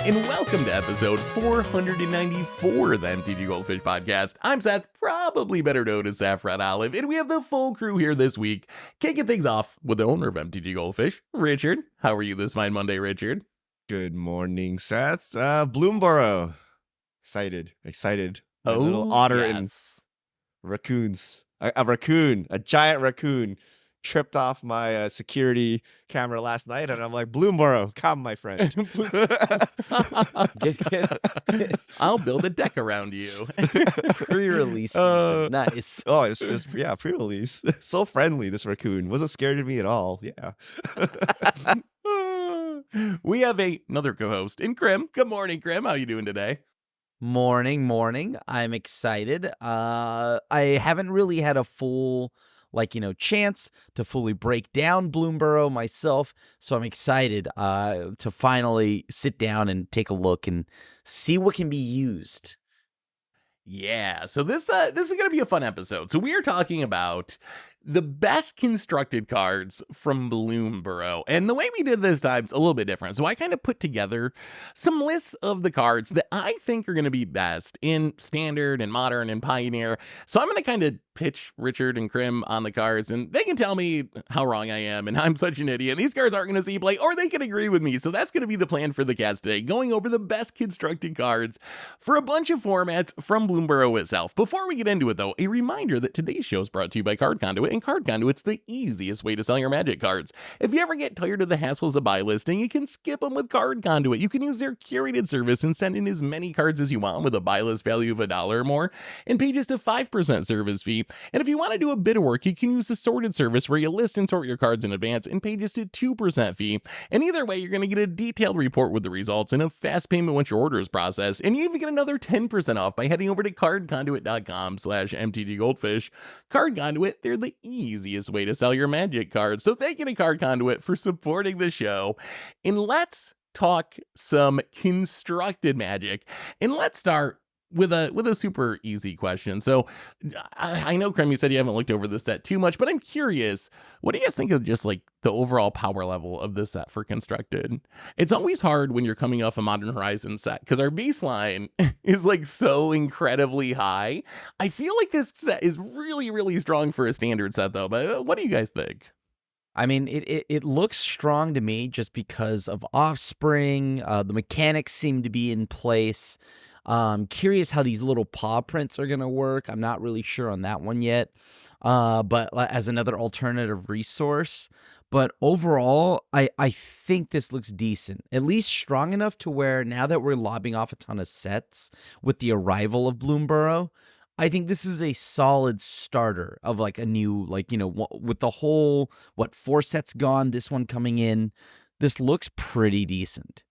everyone, and welcome to episode 494 of the MTGGoldfish podcast. I'm Seth, probably better known as Saffron Olive, and we have the full crew here this week, kicking things off with the owner of MTGGoldfish, Richard. How are you this fine Monday, Richard? Good morning, Seth. Bloomburrow. Excited. My little otter and raccoons. A giant raccoon tripped off my security camera last night, and I'm like, Bloomburrow, come, my friend. I'll build a deck around you. Pre-release season. Nice. Oh, it's pre-release. So friendly, this raccoon. Wasn't scared of me at all. Yeah. We have another co-host in Krim. Good morning, Krim. How you doing today? Morning. I'm excited. I haven't really had a full chance to fully break down Bloomburrow myself, so I'm excited to finally sit down and take a look and see what can be used. Yeah, so this is going to be a fun episode. So we are talking about the best constructed cards from Bloomburrow. And the way we did this time is a little bit different. So I kind of put together some lists of the cards that I think are going to be best in Standard and Modern and Pioneer. So I'm going to kind of pitch Richard and Krim on the cards, and they can tell me how wrong I am and I'm such an idiot. These cards aren't going to see play, or they can agree with me. So that's going to be the plan for the cast today, going over the best constructed cards for a bunch of formats from Bloomburrow itself. Before we get into it, though, a reminder that today's show is brought to you by Card Conduit, and Card Conduit's the easiest way to sell your Magic cards. If you ever get tired of the hassles of buy listing, you can skip them with Card Conduit. You can use their curated service and send in as many cards as you want with a buy list value of $1 or more and pay just a 5% service fee. And if you want to do a bit of work, you can use the sorted service where you list and sort your cards in advance and pay just a 2% fee. And either way, you're going to get a detailed report with the results and a fast payment once your order is processed. And you even get another 10% off by heading over to cardconduit.com/MTGGoldfish. Card Conduit, they're the easiest way to sell your Magic cards. So thank you to Card Conduit for supporting the show. And let's talk some constructed Magic. And let's start with a super easy question. So I know, Krim, you said you haven't looked over the set too much, but I'm curious, what do you guys think of just like the overall power level of this set for constructed? It's always hard when you're coming off a Modern Horizons set because our baseline is like so incredibly high. I feel like this set is really, really strong for a standard set though, but what do you guys think? I mean, it looks strong to me just because of Offspring. The mechanics seem to be in place. Curious how these little paw prints are going to work. I'm not really sure on that one yet, but as another alternative resource. But overall, I think this looks decent, at least strong enough to where now that we're lobbing off a ton of sets with the arrival of Bloomburrow, I think this is a solid starter of like a new, with the whole, 4 sets gone, this one coming in, this looks pretty decent.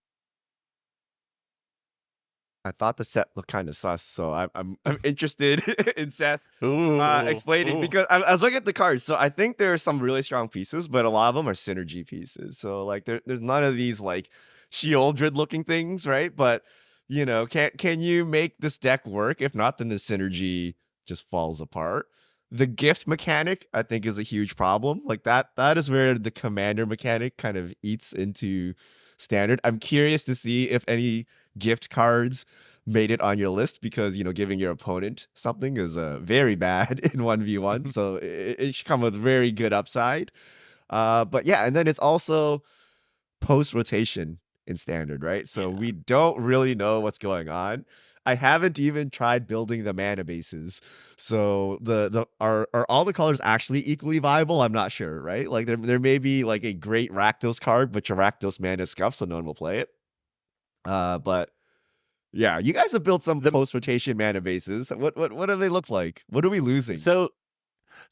I thought the set looked kind of sus, so I'm interested in Seth explaining because I was looking at the cards. So I think there are some really strong pieces, but a lot of them are synergy pieces. So like there's none of these like Shieldred looking things, right? But you know, can you make this deck work? If not, then the synergy just falls apart. The gift mechanic, I think, is a huge problem. Like that is where the commander mechanic kind of eats into Standard. I'm curious to see if any gift cards made it on your list because, you know, giving your opponent something is very bad in 1v1. So it should come with very good upside. But yeah, and then it's also post-rotation in Standard, right? So we don't really know what's going on. I haven't even tried building the mana bases. So are all the colors actually equally viable? I'm not sure, right? Like there may be like a great Rakdos card, but your Rakdos mana is scuffed, so no one will play it. But yeah, you guys have built some post-rotation mana bases. What do they look like? What are we losing?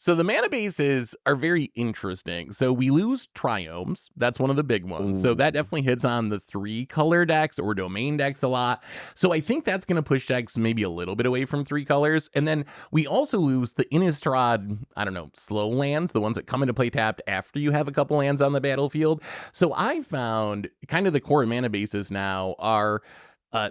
So the mana bases are very interesting. So we lose Triomes. That's one of the big ones. Ooh. So that definitely hits on the 3-color decks or domain decks a lot. So I think that's going to push decks maybe a little bit away from 3 colors. And then we also lose the Innistrad, slow lands, the ones that come into play tapped after you have a couple lands on the battlefield. So I found kind of the core mana bases now are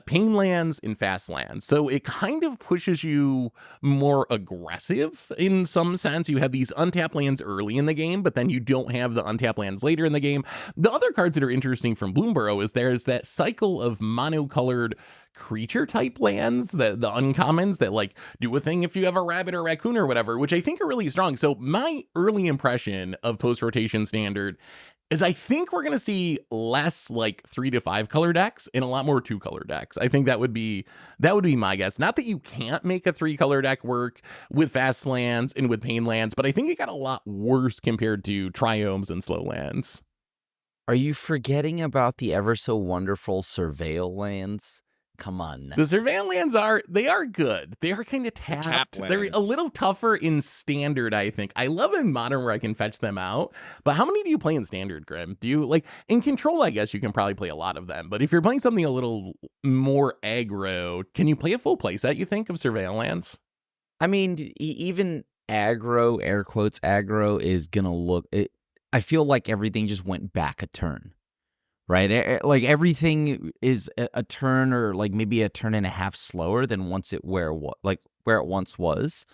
pain lands and fast lands. So it kind of pushes you more aggressive in some sense. You have these untapped lands early in the game, but then you don't have the untapped lands later in the game. The other cards that are interesting from Bloomburrow is there's that cycle of monocolored creature type lands, the uncommons that like do a thing if you have a rabbit or raccoon or whatever, which I think are really strong. So my early impression of post-rotation standard is I think we're going to see less like 3 to 5 color decks and a lot more 2 color decks. I think that would be my guess. Not that you can't make a 3 color deck work with fast lands and with pain lands, but I think it got a lot worse compared to triomes and slow lands. Are you forgetting about the ever so wonderful Surveil lands? Come on. The Surveil lands are good. They are kind of tapped. They're a little tougher in standard, I think. I love in modern where I can fetch them out. But how many do you play in standard, Grim? Do you like in control? I guess you can probably play a lot of them. But if you're playing something a little more aggro, can you play a full playset, you think, of Surveil lands? I mean, even aggro, air quotes, aggro is gonna look. I feel like everything just went back a turn. Right, like everything is a turn or like maybe a turn and a half slower than where it once was.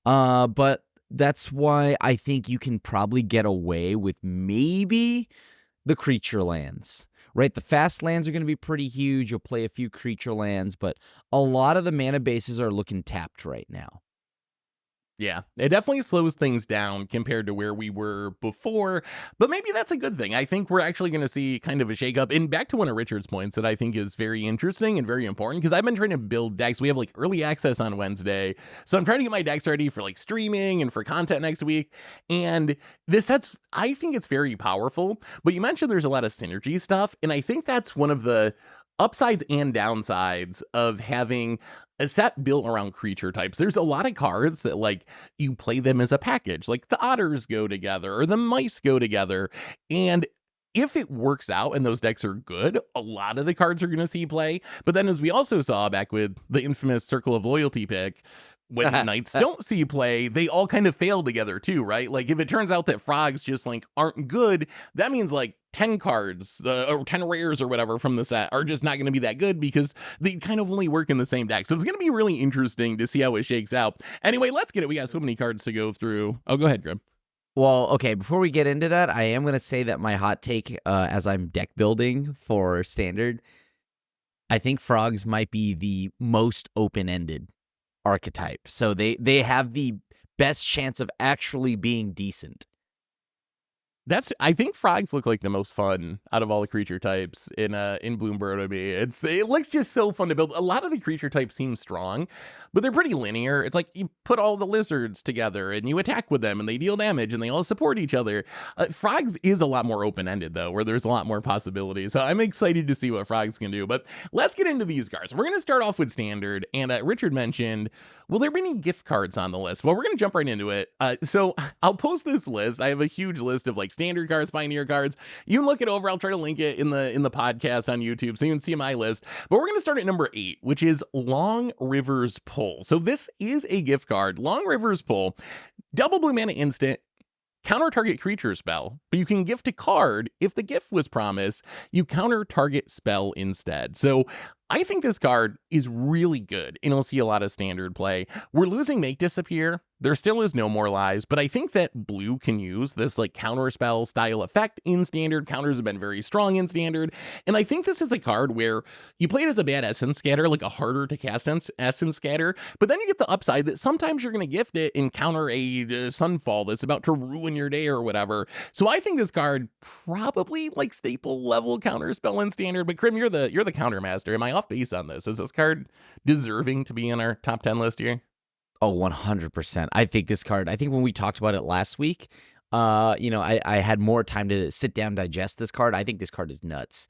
But that's why I think you can probably get away with maybe the creature lands. Right, the fast lands are going to be pretty huge. You'll play a few creature lands, but a lot of the mana bases are looking tapped right now. Yeah, it definitely slows things down compared to where we were before, but maybe that's a good thing. I think we're actually going to see kind of a shakeup. And back to one of Richard's points that I think is very interesting and very important, because I've been trying to build decks. We have like early access on Wednesday, so I'm trying to get my decks ready for like streaming and for content next week. And this set's, I think it's very powerful, but you mentioned there's a lot of synergy stuff, and I think that's one of the upsides and downsides of having a set built around creature types. There's a lot of cards that like you play them as a package, like the Otters go together or the mice go together. And if it works out and those decks are good, a lot of the cards are going to see play. But then as we also saw back with the infamous Circle of Loyalty pick, when knights don't see play, they all kind of fail together too, right? Like if it turns out that frogs just like aren't good, that means like 10 cards or 10 rares or whatever from the set are just not going to be that good because they kind of only work in the same deck. So it's going to be really interesting to see how it shakes out. Anyway, let's get it. We got so many cards to go through. Oh, go ahead, Grim. Well, okay, before we get into that, I am going to say that my hot take as I'm deck building for Standard, I think frogs might be the most open-ended archetype. So they have the best chance of actually being decent. I think frogs look like the most fun out of all the creature types in Bloomburrow to me. It looks just so fun to build. A lot of the creature types seem strong, but they're pretty linear. It's like you put all the lizards together and you attack with them and they deal damage and they all support each other. Frogs is a lot more open-ended though, where there's a lot more possibilities. So I'm excited to see what frogs can do. But let's get into these cards. We're going to start off with standard, and Richard mentioned, will there be any gift cards on the list? Well, we're going to jump right into it. So I'll post this list. I have a huge list of like standard cards, pioneer cards. You can look it over. I'll try to link it in the podcast on YouTube so you can see my list. But we're going to start at number 8, which is Long River's Pull. So this is a gift card. Long River's Pull, double blue mana instant, counter target creature spell, but you can gift a card. If the gift was promised, you counter target spell instead. So I think this card is really good, and you'll see a lot of standard play. We're losing Make Disappear. There still is No More Lies, but I think that blue can use this like counter spell style effect in standard. Counters have been very strong in standard, and I think this is a card where you play it as a bad Essence Scatter, like a harder to cast Essence Scatter, but then you get the upside that sometimes you're going to gift it and counter a Sunfall that's about to ruin your day or whatever. So I think this card probably like staple level counter spell in standard. But Krim, you're the counter master. Am I off base on this? Is this card deserving to be in our top 10 list here? Oh, 100%. I think when we talked about it last week, I had more time to sit down, digest this card. I think this card is nuts.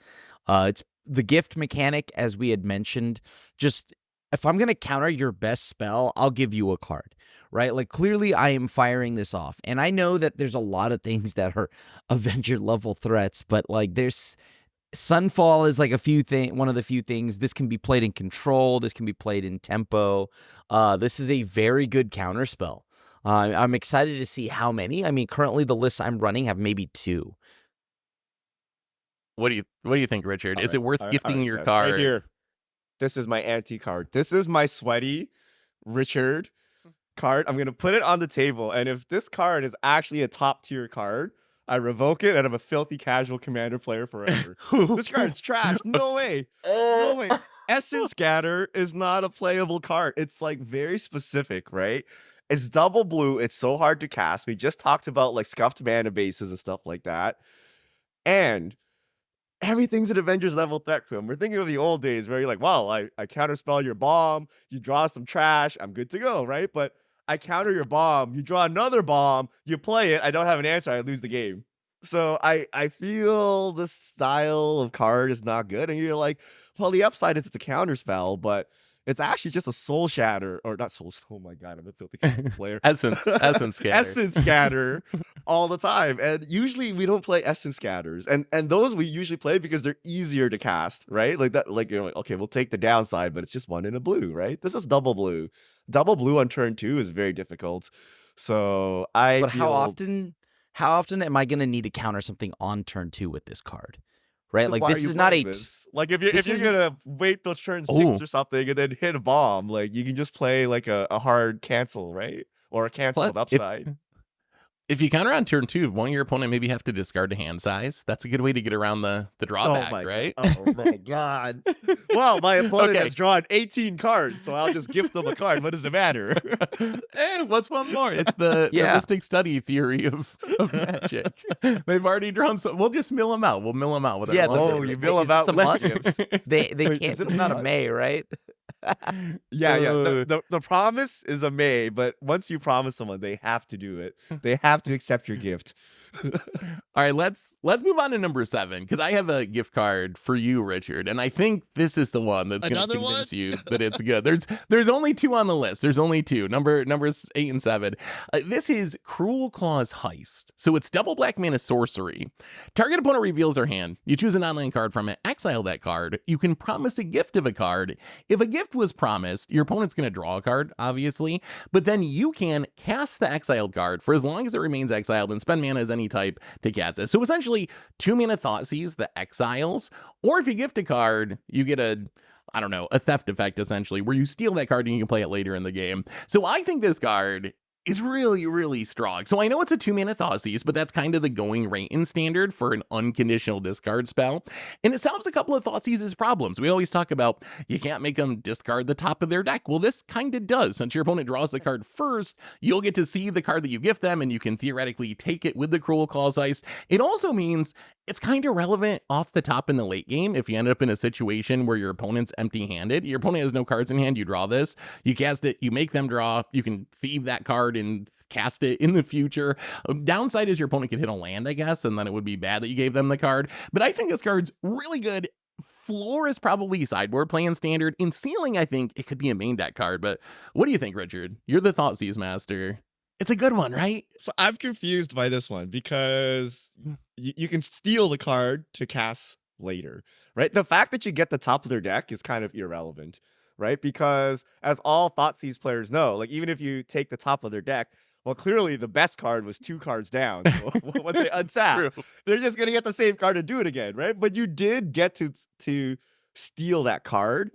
It's the gift mechanic, as we had mentioned. Just if I'm going to counter your best spell, I'll give you a card, right? Like clearly I am firing this off. And I know that there's a lot of things that are Avenger level threats, but like there's Sunfall is like one of the few things. This can be played in control. This can be played in tempo. This is a very good counter spell. I'm excited to see how many. I mean, currently the lists I'm running have maybe 2. What do you think, Richard? Is it worth gifting your card? Right here. this is my anti card. This is my sweaty Richard card. I'm gonna put it on the table, and if this card is actually a top tier card, I revoke it, and I'm a filthy casual commander player forever. This card's trash. No way. No way. Essence Scatter is not a playable card. It's like very specific, right? It's double blue. It's so hard to cast. We just talked about like scuffed mana bases and stuff like that. And everything's an Avengers level threat to him. We're thinking of the old days where you're like, wow, I counterspell your bomb, you draw some trash, I'm good to go, right? But I counter your bomb, you draw another bomb, you play it, I don't have an answer, I lose the game. So I feel this style of card is not good. And you're like, well, the upside is it's a counter spell, but it's actually just a soul shatter, or not soul. Oh my god, I'm a filthy player. Essence Scatter. Essence Scatter all the time. And usually we don't play Essence Scatters. And those we usually play because they're easier to cast, right? Like that, like you're like, okay, we'll take the downside, but it's just one in a blue, right? This is double blue. Double blue on turn 2 is very difficult. So But how often am I gonna need to counter something on turn 2 with this card? Right? Like this is not a like if you're gonna wait till turn 6 or something and then hit a bomb, like you can just play like a hard cancel, right? Or a cancel with upside. If you counter on turn 2, won't your opponent maybe have to discard a hand size? That's a good way to get around the drawback, right? Oh my god. Well, my opponent has drawn 18 cards, so I'll just gift them a card. What does it matter? Hey, what's one more? It's the mystic study theory of magic. They've already drawn some. We'll just mill them out. We'll mill them out with you mill them out. Some they can't. It's not a May, right? Yeah. The promise is a May, but once you promise someone, they have to do it. They have to accept your gift. All right, let's move on to number 7, because I have a gift card for you, Richard, and I think this is the one that's going to convince you that it's good. There's only 2 on the list. There's only 2. Numbers 8 and 7. This is Cruelclaw's Heist. So it's double black mana sorcery. Target opponent reveals their hand. You choose an online card from it. Exile that card. You can promise a gift of a card. If a gift was promised, your opponent's going to draw a card, obviously, but then you can cast the exiled card for as long as it remains exiled and spend mana as any type to cast it. So essentially 2 mana Thoughtseize that exiles, or if you gift a card, you get a theft effect essentially, where you steal that card and you can play it later in the game. So I think this card is really, really strong. So I know it's a 2 mana Thoughtseize, but that's kind of the going rate in Standard for an unconditional discard spell. And it solves a couple of Thoughtseizes problems. We always talk about you can't make them discard the top of their deck. Well, this kind of does. Since your opponent draws the card first, you'll get to see the card that you gift them, and you can theoretically take it with the Cruelclaw's Heist. It also means it's kind of relevant off the top in the late game. If you end up in a situation where your opponent's empty-handed, your opponent has no cards in hand, you draw this, you cast it, you make them draw, you can thieve that card and cast it in the future. Downside is your opponent could hit a land, I guess, and then it would be bad that you gave them the card. But I think this card's really good. Floor is probably sideboard play in Standard. In Ceiling, I think it could be a main deck card. But what do you think, Richard? You're the Thoughtseize master. It's a good one, right? So I'm confused by this one because you can steal the card to cast later, right? The fact that you get the top of their deck is kind of irrelevant, right? Because as all Thoughtseize players know, like even if you take the top of their deck, well, clearly the best card was 2 cards down. So when they untap, they're just going to get the same card and do it again, right? But you did get to steal that card.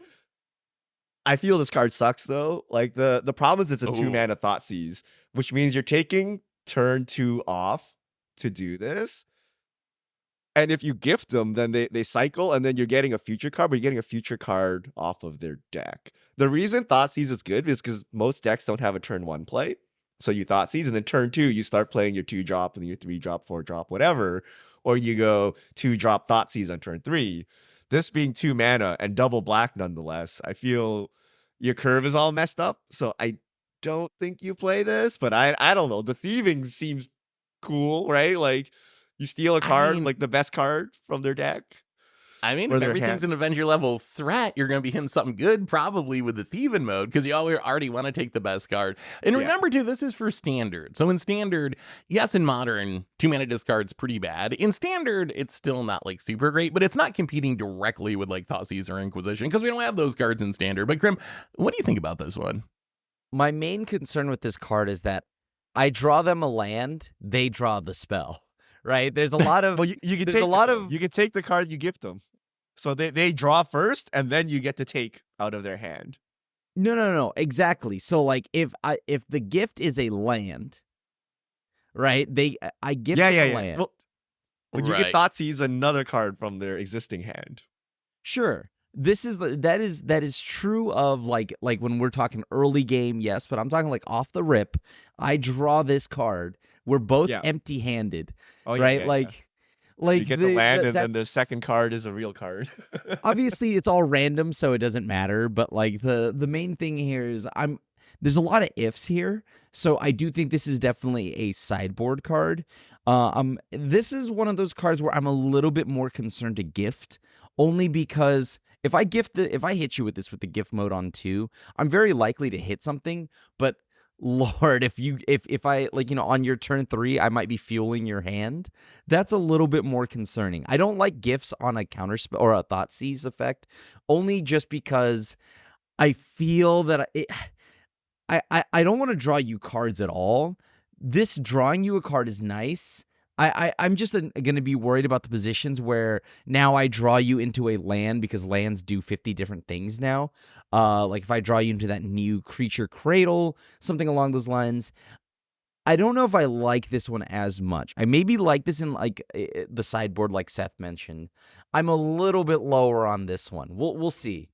I feel this card sucks though. Like the problem is it's a 2 mana Thoughtseize, which means you're taking turn 2 off to do this. And if you gift them, then they cycle, and then you're getting a future card, but you're getting a future card off of their deck. The reason Thoughtseize is good is because most decks don't have a turn 1 play. So you Thoughtseize, and then turn 2, you start playing your 2-drop, and then your 3-drop, 4-drop, whatever. Or you go 2-drop Thoughtseize on turn 3. This being 2 mana and double black nonetheless, I feel your curve is all messed up. So I don't think you play this, but I don't know. The thieving seems cool, right? Like you steal a card, like the best card from their deck. I mean, if everything's an Avenger level threat, you're going to be hitting something good probably with the thieving mode, because you already want to take the best card. And remember too, this is for Standard. So in Standard, yes, in Modern, 2 mana discard's pretty bad. In Standard, it's still not like super great, but it's not competing directly with like Thoughtseize or Inquisition, because we don't have those cards in Standard. But Grim, what do you think about this one? My main concern with this card is that I draw them a land, they draw the spell. Right? There's a lot of you can take a lot of you can take the card you gift them. So they draw first, and then you get to take out of their hand. No, exactly. So like if the gift is a land, right? I gift the land. Well, when you get Thoughtseize, another card from their existing hand. Sure. That is true of like when we're talking early game, yes, but I'm talking like off the rip. I draw this card. We're both empty-handed, right? Like you get the land, and then the second card is a real card. Obviously, it's all random, so it doesn't matter. But like the main thing here is there's a lot of ifs here, so I do think this is definitely a sideboard card. This is one of those cards where I'm a little bit more concerned to gift, only because if I hit you with this with the gift mode on 2, I'm very likely to hit something. But Lord, if I like, on your turn 3, I might be fueling your hand. That's a little bit more concerning. I don't like gifts on a counterspell or a Thoughtseize effect, only just because I feel that I don't want to draw you cards at all. This drawing you a card is nice. I'm just going to be worried about the positions where now I draw you into a land, because lands do 50 different things now. Like if I draw you into that new creature cradle, something along those lines. I don't know if I like this one as much. I maybe like this in like the sideboard, like Seth mentioned. I'm a little bit lower on this one. We'll see.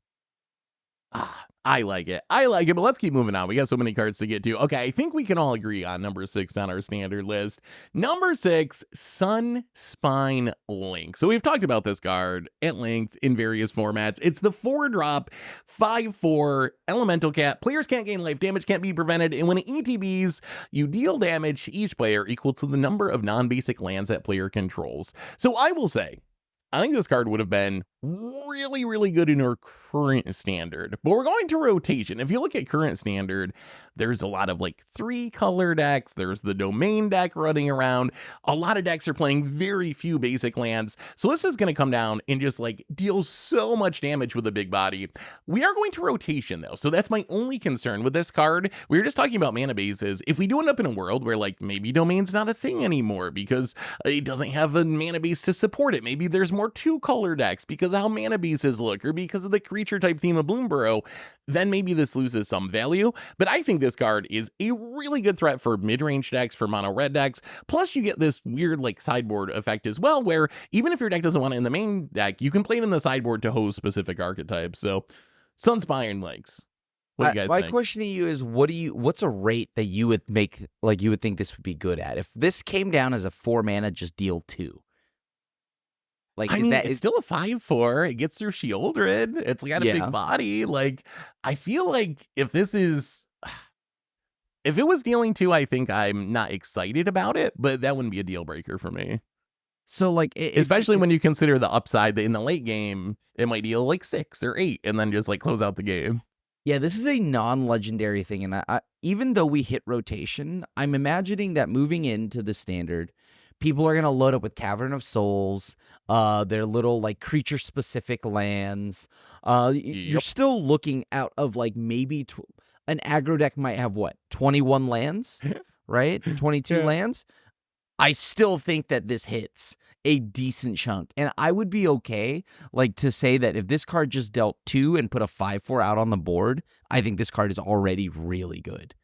I like it, but let's keep moving on. We got so many cards to get to. Okay, I think we can all agree on number 6 on our standard list. Number 6, Sunspine Lynx. So we've talked about this card at length in various formats. It's the 4-drop, 5/4 elemental cat. Players can't gain life, damage can't be prevented, and when it ETBs, you deal damage to each player equal to the number of non-basic lands that player controls. So I will say, I think this card would have been really, really good in our current standard, but we're going to rotation. If you look at current standard, there's a lot of like 3-color decks. There's the domain deck running around. A lot of decks are playing very few basic lands. So this is going to come down and just like deal so much damage with a big body. We are going to rotation though. So that's my only concern with this card. We were just talking about mana bases. If we do end up in a world where like maybe domain's not a thing anymore because it doesn't have a mana base to support it. Maybe there's more 2-color decks because of how mana bases look, or because of the creature type theme of Bloomburrow, then maybe this loses some value. But I think this card is a really good threat for mid-range decks, for mono red decks. Plus you get this weird like sideboard effect as well, where even if your deck doesn't want it in the main deck, you can play it in the sideboard to host specific archetypes. So Sunspine Lynx. What do you guys think? My question to you is, what's a rate that you would make, like you would think this would be good at? If this came down as a 4 mana, just deal 2. Like, it's still a 5/4. It gets through Shieldred. It's got a big body. Like, I feel like if it was dealing 2, I think I'm not excited about it, but that wouldn't be a deal breaker for me. So like, especially when you consider the upside that in the late game, it might deal like 6 or 8 and then just like close out the game. Yeah, this is a non-legendary thing, and I even though we hit rotation, I'm imagining that moving into the standard, people are going to load up with Cavern of Souls, their little like creature specific lands. You're still looking out of like maybe an aggro deck might have 21 lands, right? 22 lands. I still think that this hits a decent chunk, and I would be okay like to say that if this card just dealt 2 and put a 5/4 out on the board, I think this card is already really good.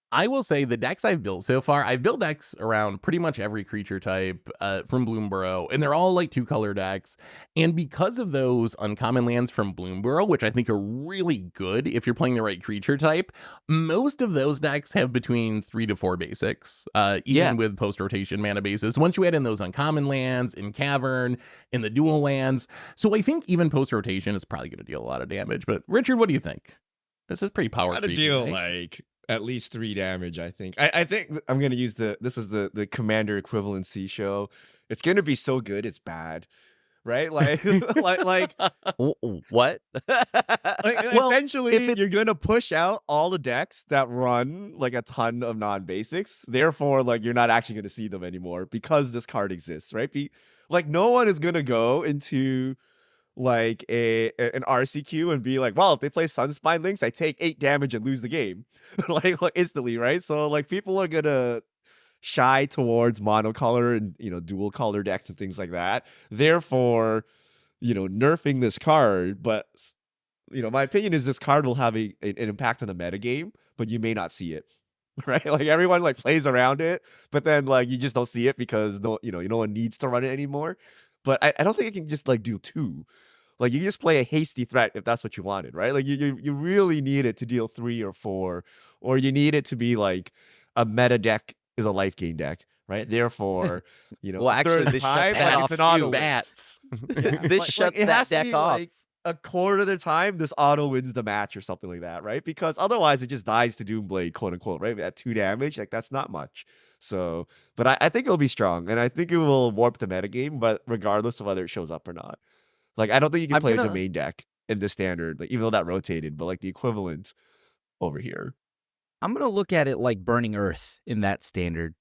I will say the decks I've built so far, I've built decks around pretty much every creature type from Bloomburrow, and they're all like 2-color decks. And because of those uncommon lands from Bloomburrow, which I think are really good if you're playing the right creature type, most of those decks have between 3 to 4 basics, even with post-rotation mana bases. Once you add in those uncommon lands, in Cavern, in the dual lands. So I think even post-rotation is probably going to deal a lot of damage. But Richard, what do you think? This is pretty powerful. Gotta deal like at least 3 damage, I think. I think I'm gonna use this is the commander equivalency show. It's gonna be so good, it's bad. Right? Like like what? Essentially you're gonna push out all the decks that run like a ton of non-basics. Therefore, like you're not actually gonna see them anymore because this card exists, right? Like no one is gonna go into like an RCQ and be like, well, if they play Sunspine Lynx, I take 8 damage and lose the game. like instantly, right? So like people are gonna shy towards monocolor and dual color decks and things like that. Therefore, nerfing this card, but my opinion is this card will have an impact on the metagame, but you may not see it. Right? Like everyone like plays around it, but then like you just don't see it because no one needs to run it anymore. But I don't think it can just like deal 2. Like you just play a hasty threat if that's what you wanted, right? Like you really need it to deal 3 or 4, or you need it to be like a meta deck is a life gain deck, right? Therefore, Well, a actually, third this time, shuts that like, off it's an auto too. win. Bats. Yeah, This like, shuts it that has to deck be off. like a quarter of the time this auto wins the match or something like that, right? Because otherwise it just dies to Doomblade, quote unquote, right? At 2 damage, like that's not much. So, but I think it'll be strong, and I think it will warp the metagame, but regardless of whether it shows up or not. Like I don't think you can I'm play a gonna domain deck in the standard, like even though that rotated, but like the equivalent over here. I'm gonna look at it like Burning Earth in that standard.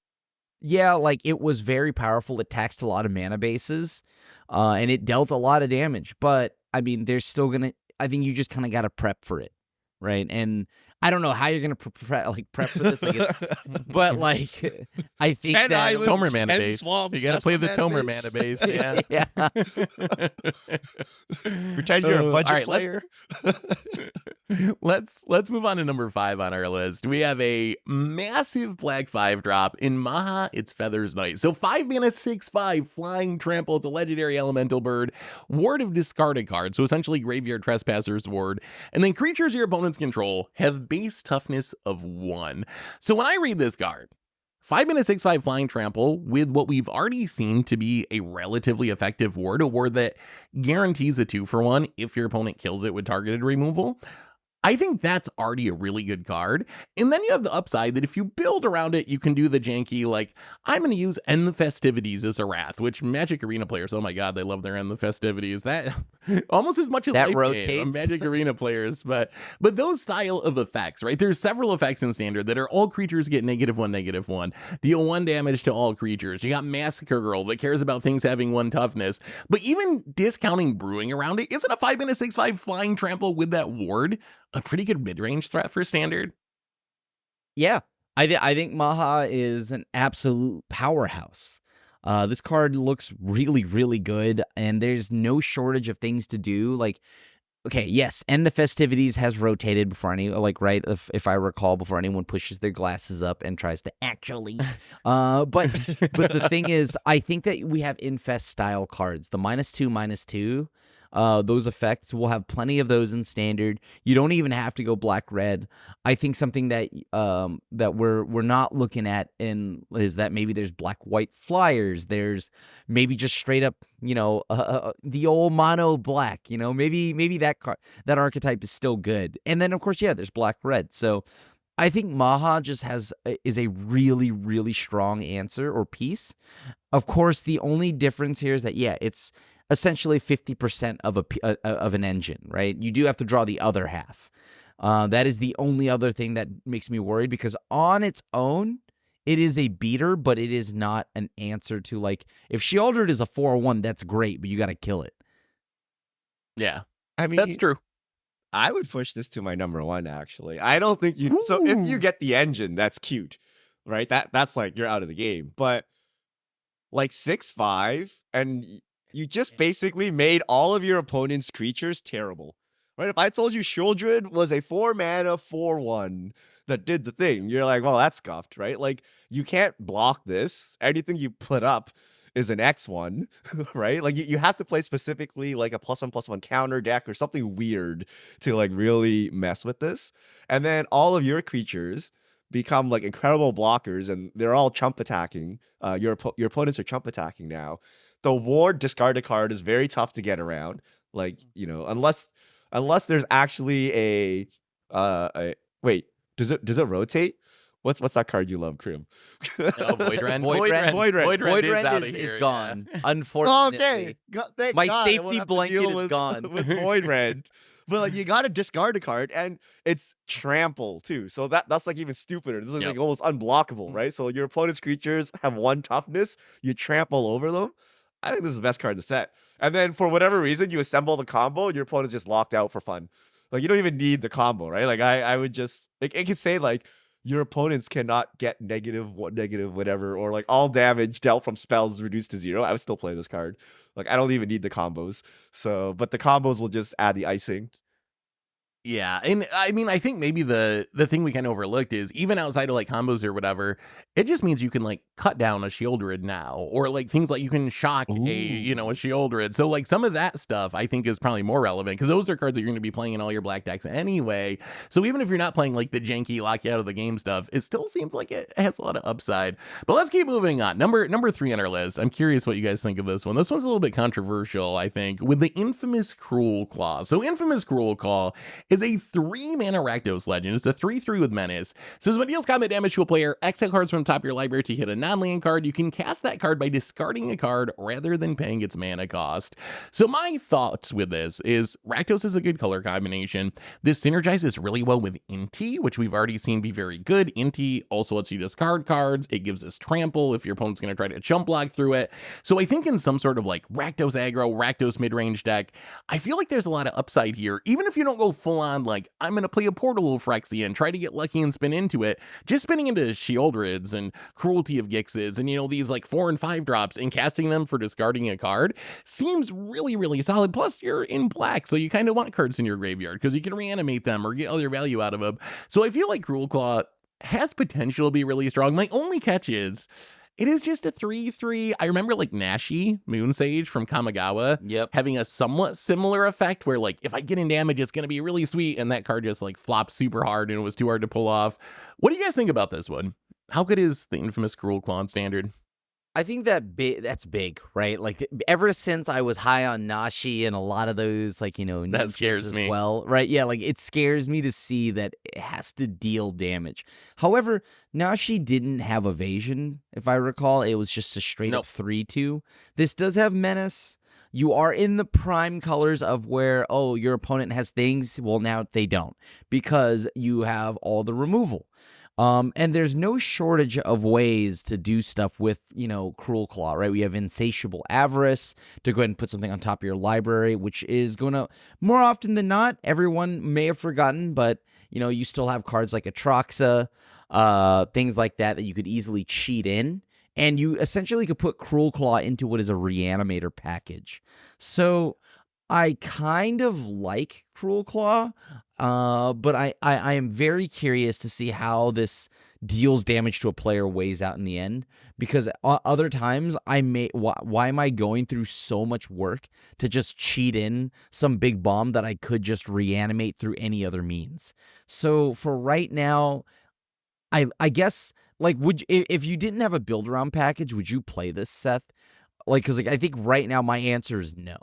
Yeah, like it was very powerful. It taxed a lot of mana bases, and it dealt a lot of damage. But I mean, there's still gonna. I think you just kind of got to prep for it, right? And I don't know how you're gonna prep for this. Like, but like, I think 10 that islands, Tomer mana 10 base. swamps. You gotta That's play my the Tomer base. mana base. Yeah. Pretend you're a All budget right, player. Let's move on to number 5 on our list. We have a massive black 5 drop in Maha. It's Feathers Knight. So 5 mana 6/5 flying trample. It's a legendary elemental bird, ward of discarded cards. So essentially graveyard trespasser's ward. And then creatures your opponents control have base toughness of 1. So when I read this card, 5 mana 6/5 flying trample with what we've already seen to be a relatively effective ward, a ward that guarantees a 2-for-1 if your opponent kills it with targeted removal. I think that's already a really good card. And then you have the upside that if you build around it, you can do the janky, like, I'm going to use End the Festivities as a Wrath, which Magic Arena players, oh my god, they love their End the Festivities. That almost as much as That life rotates. game, Magic Arena players. But those style of effects, right? There's several effects in Standard that are all creatures get -1/-1, deal 1 damage to all creatures. You got Massacre Girl that cares about things having 1 toughness. But even discounting Brewing around it, isn't a 5 mana 6/5 flying trample with that ward a pretty good mid-range threat for Standard? Yeah, I think Maha is an absolute powerhouse. This card looks really, really good, and there's no shortage of things to do. Like, okay, yes, End the Festivities has rotated before if I recall, before anyone pushes their glasses up and tries to actually. But the thing is, I think that we have Infest style cards, the -2/-2. Those effects, we'll have plenty of those in Standard. You don't even have to go black-red. I think something that that we're not looking at is that maybe there's black-white flyers. There's maybe just straight up, the old mono black. Maybe that archetype is still good. And then of course, yeah, there's black-red. So I think Maha just is a really, really strong answer or piece. Of course, the only difference here is that it's essentially 50% of an engine, right? You do have to draw the other half. That is the only other thing that makes me worried, because on its own, it is a beater, but it is not an answer to, like, if Sheoldred is a 4/1, that's great, but you got to kill it. Yeah, I mean, that's true. I would push this to my number 1, actually. I don't think you. So if you get the engine, that's cute, right? That's like you're out of the game. But like 6/5, and you just basically made all of your opponent's creatures terrible, right? If I told you Sheoldred was a 4 mana 4/1 that did the thing, you're like, well, that's scuffed, right? Like you can't block this. Anything you put up is an X1, right? Like you have to play specifically like a +1/+1 counter deck or something weird to like really mess with this. And then all of your creatures become like incredible blockers, and they're all chump attacking. Your opponents are chump attacking now. The ward discarded card is very tough to get around. Like, unless there's actually a wait, does it rotate? What's that card you love, Krim? Oh, Voidrend. Voidrend is is here, gone. yeah. Unfortunately. Okay, thank My God, I won't safety have to blanket deal is with, gone. with Voidrend. But like you gotta discard a card, and it's trample too. So that's like even stupider. This is like almost unblockable, right? So your opponent's creatures have 1 toughness, you trample over them. I think this is the best card in the set. And then for whatever reason, you assemble the combo, your opponent's just locked out for fun. Like you don't even need the combo, right? Like I would just it could say like your opponents cannot get negative whatever, or like all damage dealt from spells is reduced to 0. I would still play this card. Like I don't even need the combos. So, but the combos will just add the icing. Yeah, and I mean, I think maybe the thing we kind of overlooked is even outside of like combos or whatever, it just means you can like cut down a Shieldred now, or like things like you can shock a Ooh. Shieldred. So like some of that stuff I think is probably more relevant because those are cards that you're going to be playing in all your black decks anyway. So even if you're not playing like the janky lock you out of the game stuff, it still seems like it has a lot of upside. But let's keep moving on. Number 3 on our list. I'm curious what you guys think of this one. This one's a little bit controversial, I think, with the Infamous Cruelclaw. So Infamous Cruelclaw is a 3-mana Rakdos legend. It's a 3/3 with menace. Says when it deals combat damage to a player, exile cards from the top of your library to hit a non-land card. You can cast that card by discarding a card rather than paying its mana cost. So my thoughts with this is Rakdos is a good color combination. This synergizes really well with Inti, which we've already seen be very good. Inti also lets you discard cards. It gives us trample if your opponent's going to try to jump block through it. So I think in some sort of like Rakdos aggro, Rakdos mid-range deck, I feel like there's a lot of upside here. Even if you don't go full on like, I'm going to play a Portal of Phyrexia and try to get lucky and spin into it, just spinning into Shieldreds and Cruelty of Gixes and, these like 4 and 5 drops and casting them for discarding a card seems really, really solid. Plus, you're in black, so you kind of want cards in your graveyard because you can reanimate them or get other value out of them. So I feel like Cruelclaw has potential to be really strong. My only catch is it is just a 3/3. I remember like Nashi, Moonsage from Kamigawa, having a somewhat similar effect where like if I get in damage, it's going to be really sweet. And that card just like flopped super hard and it was too hard to pull off. What do you guys think about this one? How good is the Infamous Cruelclaw on standard? I think that's big, right? Like ever since I was high on Nashi and a lot of those, like, that scares me. Well, right? Yeah, like it scares me to see that it has to deal damage. However, Nashi didn't have evasion, if I recall. It was just a straight up 3/2. This does have menace. You are in the prime colors of where, your opponent has things. Well, now they don't because you have all the removal. And there's no shortage of ways to do stuff with, Cruelclaw, right? We have Insatiable Avarice to go ahead and put something on top of your library, which is going to, more often than not, everyone may have forgotten, but, you still have cards like Atraxa, things like that you could easily cheat in. And you essentially could put Cruelclaw into what is a Reanimator package. So I kind of like Cruelclaw, but I am very curious to see how this deals damage to a player weighs out in the end, because other times why am I going through so much work to just cheat in some big bomb that I could just reanimate through any other means? So for right now, I guess, like, if you didn't have a build around package, would you play this, Seth? Like, because I think right now my answer is no.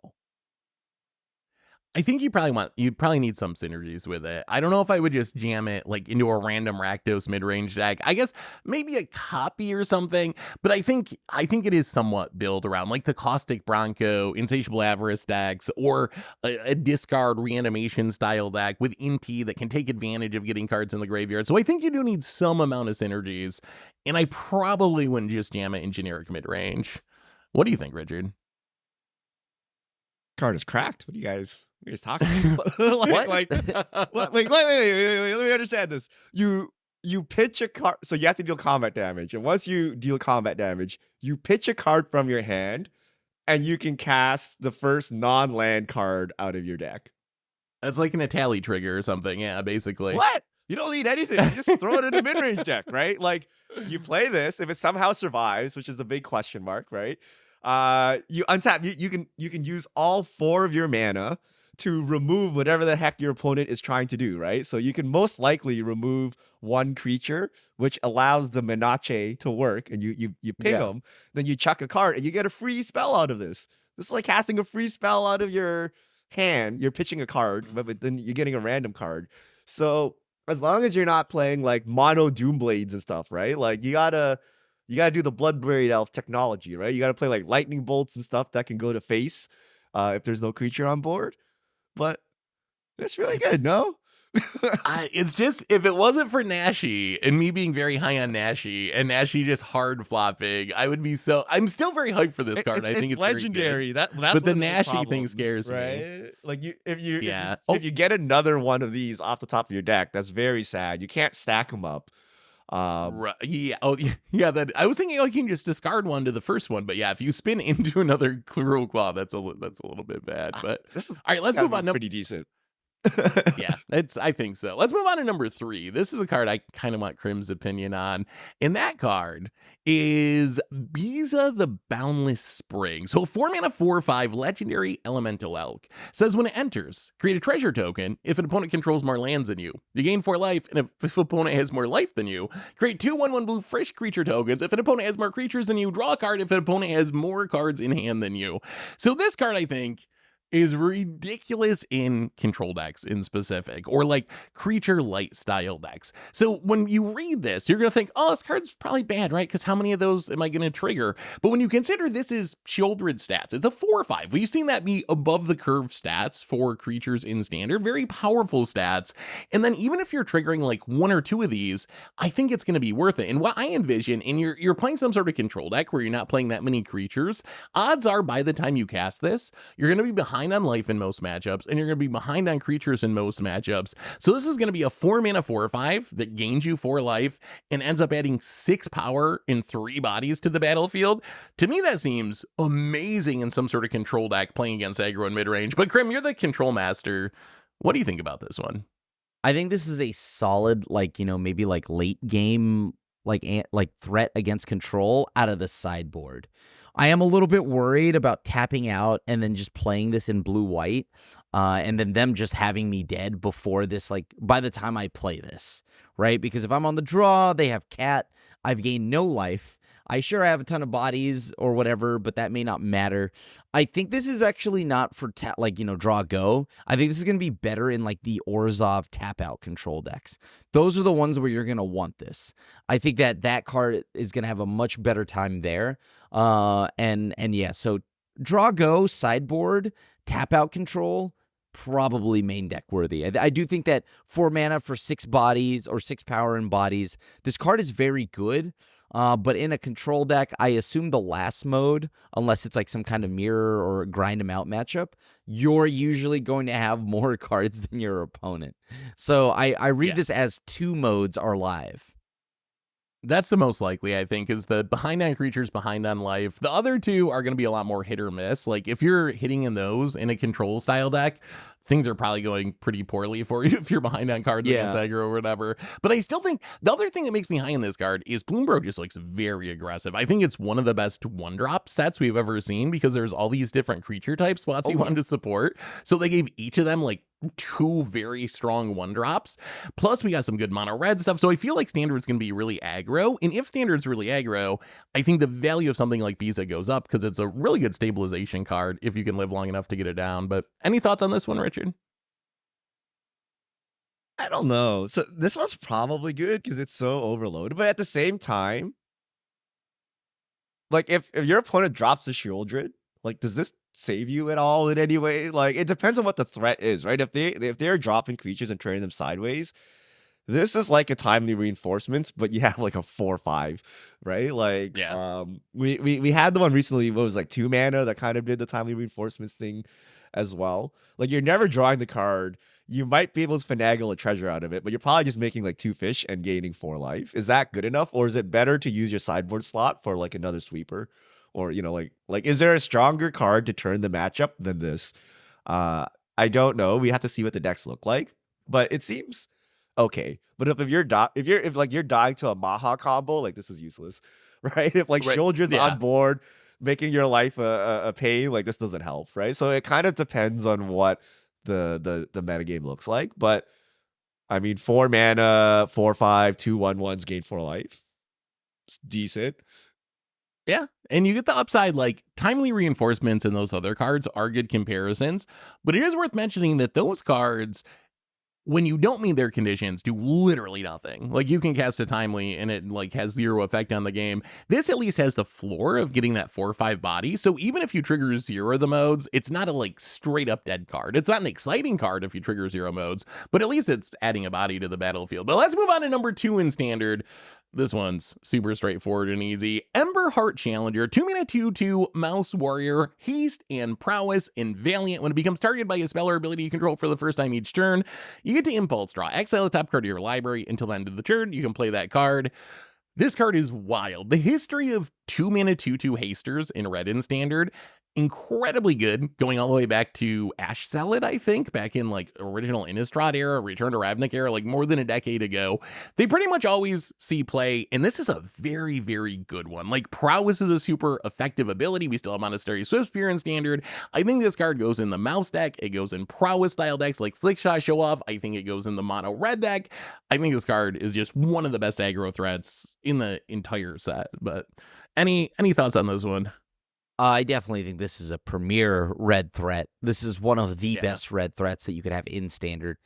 I think you probably need some synergies with it. I don't know if I would just jam it like into a random Rakdos mid-range deck. I guess maybe a copy or something, but I think it is somewhat built around like the Caustic Bronco, Insatiable Avarice decks, or a discard reanimation style deck with Inti that can take advantage of getting cards in the graveyard. So I think you do need some amount of synergies, and I probably wouldn't just jam it in generic mid-range. What do you think, Richard? Card is cracked. What are you guys talking about? Wait, let me understand this. You pitch a card, so you have to deal combat damage, and once you deal combat damage, you pitch a card from your hand, and you can cast the first non-land card out of your deck. That's like an Atali trigger or something, yeah, basically. What? You don't need anything. You just throw it in a mid-range deck, right? Like, you play this, if it somehow survives, which is the big question mark, right? You untap. You can use all 4 of your mana to remove whatever the heck your opponent is trying to do, right? So you can most likely remove 1 creature, which allows the Menace to work, and you ping them, then you chuck a card, and you get a free spell out of this. This is like casting a free spell out of your hand. You're pitching a card, but then you're getting a random card. So as long as you're not playing like mono Doomblades and stuff, right? Like you gotta do the Blood-Buried Elf technology, right? You gotta play like lightning bolts and stuff that can go to face if there's no creature on board. But it's really good, no? It's just, if it wasn't for Nashi and me being very high on Nashi and Nashi just hard flopping, I'm still very hyped for this card. I think it's legendary. That's but the Nashi thing scares me. Like if you get another one of these off the top of your deck, that's very sad. You can't stack them up. Right. Yeah. Oh, yeah. That I was thinking, you can just discard one to the first one, but yeah, if you spin into another Cruelclaw, that's a little bit bad. But This is all right. Let's move on. Pretty decent. Yeah, I think so. Let's move on to number 3. This is a card I kind of want Crim's opinion on. And that card is Beza the Boundless Spring. So 4-mana 4/5 legendary elemental elk. Says when it enters, create a treasure token if an opponent controls more lands than you. You gain 4 life, and if an opponent has more life than you, create 2 1/1 blue fresh creature tokens. If an opponent has more creatures than you, draw a card if an opponent has more cards in hand than you. So this card, I think, is ridiculous in control decks in specific, or like creature light style decks. So when you read this, you're going to think, oh, this card's probably bad, right? Because how many of those am I going to trigger? But when you consider this is Shieldred stats, it's a 4/5. We've seen that be above the curve stats for creatures in standard, very powerful stats. And then even if you're triggering like 1 or 2 of these, I think it's going to be worth it. And what I envision, and you're playing some sort of control deck where you're not playing that many creatures, odds are by the time you cast this, you're going to be behind on life in most matchups, and you're going to be behind on creatures in most matchups. So this is going to be a 4-mana 4/5 that gains you 4 life and ends up adding 6 power in 3 bodies to the battlefield. To me, that seems amazing in some sort of control deck playing against aggro and mid-range. But Crim, you're the control master. What do you think about this one? I think this is a solid, like, maybe like late game, like threat against control out of the sideboard. I am a little bit worried about tapping out and then just playing this in blue-white, and then them just having me dead before this, like, by the time I play this, right? Because if I'm on the draw, they have cat, I've gained no life. I sure have a ton of bodies or whatever, but that may not matter. I think this is actually not for draw go. I think this is going to be better in like the Orzhov tap out control decks. Those are the ones where you're going to want this. I think that card is going to have a much better time there. And yeah, so draw go, sideboard, tap out control, probably main deck worthy. I do think that 4 mana for 6 bodies or 6 power in bodies, this card is very good. But in a control deck, I assume the last mode, unless it's like some kind of mirror or grind them out matchup, you're usually going to have more cards than your opponent. So I read this as 2 modes are live. That's the most likely, I think, is the behind on creatures, behind on life. The other 2 are going to be a lot more hit or miss. Like if you're hitting in those in a control style deck, things are probably going pretty poorly for you if you're behind on cards against aggro or whatever. But I still think the other thing that makes me high in this card is Bloomburrow just looks very aggressive. I think it's one of the best 1-drop sets we've ever seen because there's all these different creature types WotC wanted to support. So they gave each of them like 2 very strong 1-drops. Plus we got some good mono red stuff. So I feel like standard's going to be really aggro. And if standard's really aggro, I think the value of something like Beza goes up because it's a really good stabilization card if you can live long enough to get it down. But any thoughts on this one, Richard? I don't know. So this one's probably good because it's so overloaded. But at the same time, like if your opponent drops a Shieldred, like does this save you at all in any way? Like it depends on what the threat is, right? If they're dropping creatures and turning them sideways, this is like a timely reinforcements, but you have like a 4/5, right? Like we had the one recently, what was like 2 mana that kind of did the timely reinforcements thing as well. Like you're never drawing the card. You might be able to finagle a treasure out of it, but you're probably just making like 2 fish and gaining 4 life. Is that good enough? Or is it better to use your sideboard slot for like another sweeper? Or, like is there a stronger card to turn the matchup than this? I don't know. We have to see what the decks look like, but it seems okay. But if you're dying to a Maha combo, like this is useless, right? If like Shieldred's on board, making your life a pain, like this doesn't help, right? So it kind of depends on what the metagame looks like. But I mean, 4 mana, 4/5, 2 1/1s, gain 4 life. It's decent. Yeah, and you get the upside, like timely reinforcements and those other cards are good comparisons, but it is worth mentioning that those cards, when you don't meet their conditions, do literally nothing. Like you can cast a timely and it like has 0 effect on the game. This at least has the floor of getting that 4/5 body. So even if you trigger 0 of the modes, it's not a like straight up dead card. It's not an exciting card if you trigger 0 modes, but at least it's adding a body to the battlefield. But let's move on to number 2 in standard. This one's super straightforward and easy. Emberheart Challenger, 2 mana 2/2 Mouse Warrior, Haste and Prowess and Valiant. When it becomes targeted by a spell or ability you control for the first time each turn, you get to impulse draw. Exile the top card of your library until the end of the turn. You can play that card. This card is wild. The history of 2 mana 2/2 hasters in red in standard incredibly good, going all the way back to Ash Salad, I think, back in like original Innistrad era, Return to Ravnica era, like more than a decade ago. They pretty much always see play, and this is a very, very good one. Like, Prowess is a super effective ability. We still have Monastery Swiftspear in Standard. I think this card goes in the Mouse deck. It goes in Prowess style decks like Flickshot Show Off. I think it goes in the Mono Red deck. I think this card is just one of the best aggro threats in the entire set. But any thoughts on this one? I definitely think this is a premier red threat. This is one of the best red threats that you could have in Standard.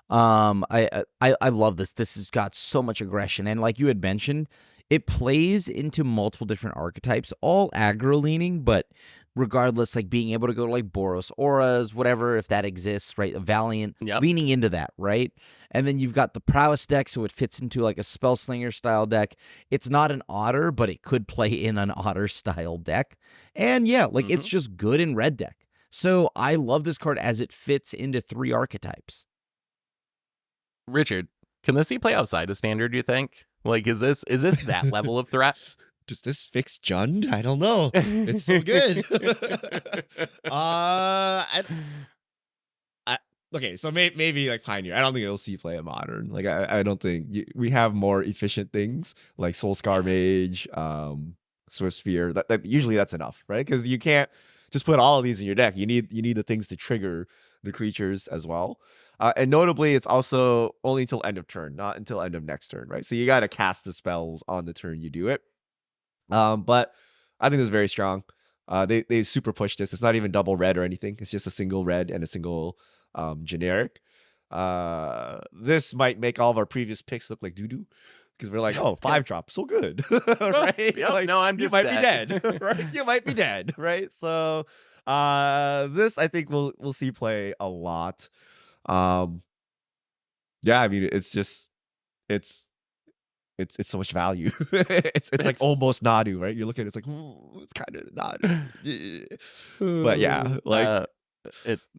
I love this. This has got so much aggression, and like you had mentioned, it plays into multiple different archetypes, all aggro leaning, but regardless, like being able to go to like Boros, Auras, whatever, if that exists, right? A Valiant, leaning into that, right? And then you've got the Prowess deck, so it fits into like a Spellslinger style deck. It's not an Otter, but it could play in an Otter style deck. And yeah, like it's just good in red deck. So I love this card as it fits into 3 archetypes. Richard, can this play outside of Standard, do you think? Like, is this that level of threat? Does this fix Jund? I don't know. It's so good. Okay, so maybe like Pioneer. I don't think it'll see play at Modern. Like, I don't think we have more efficient things like Soulscar Mage, Swiftspear. That usually that's enough, right? Because you can't just put all of these in your deck. You need the things to trigger the creatures as well. And notably, it's also only until end of turn, not until end of next turn, right? So you got to cast the spells on the turn you do it. But I think it's very strong. They super push this. It's not even double red or anything. It's just a single red and a single generic. This might make all of our previous picks look like doo-doo. Because we're like, oh, 5-drop, so good. Right? Yep, like, no, I'm just you might be dead. Right? You might be dead, right? So this I think we'll see play a lot. Yeah, I mean it's so much value. it's like almost Nadu, right? You look at it, it's like it's kind of Nadu. But yeah, like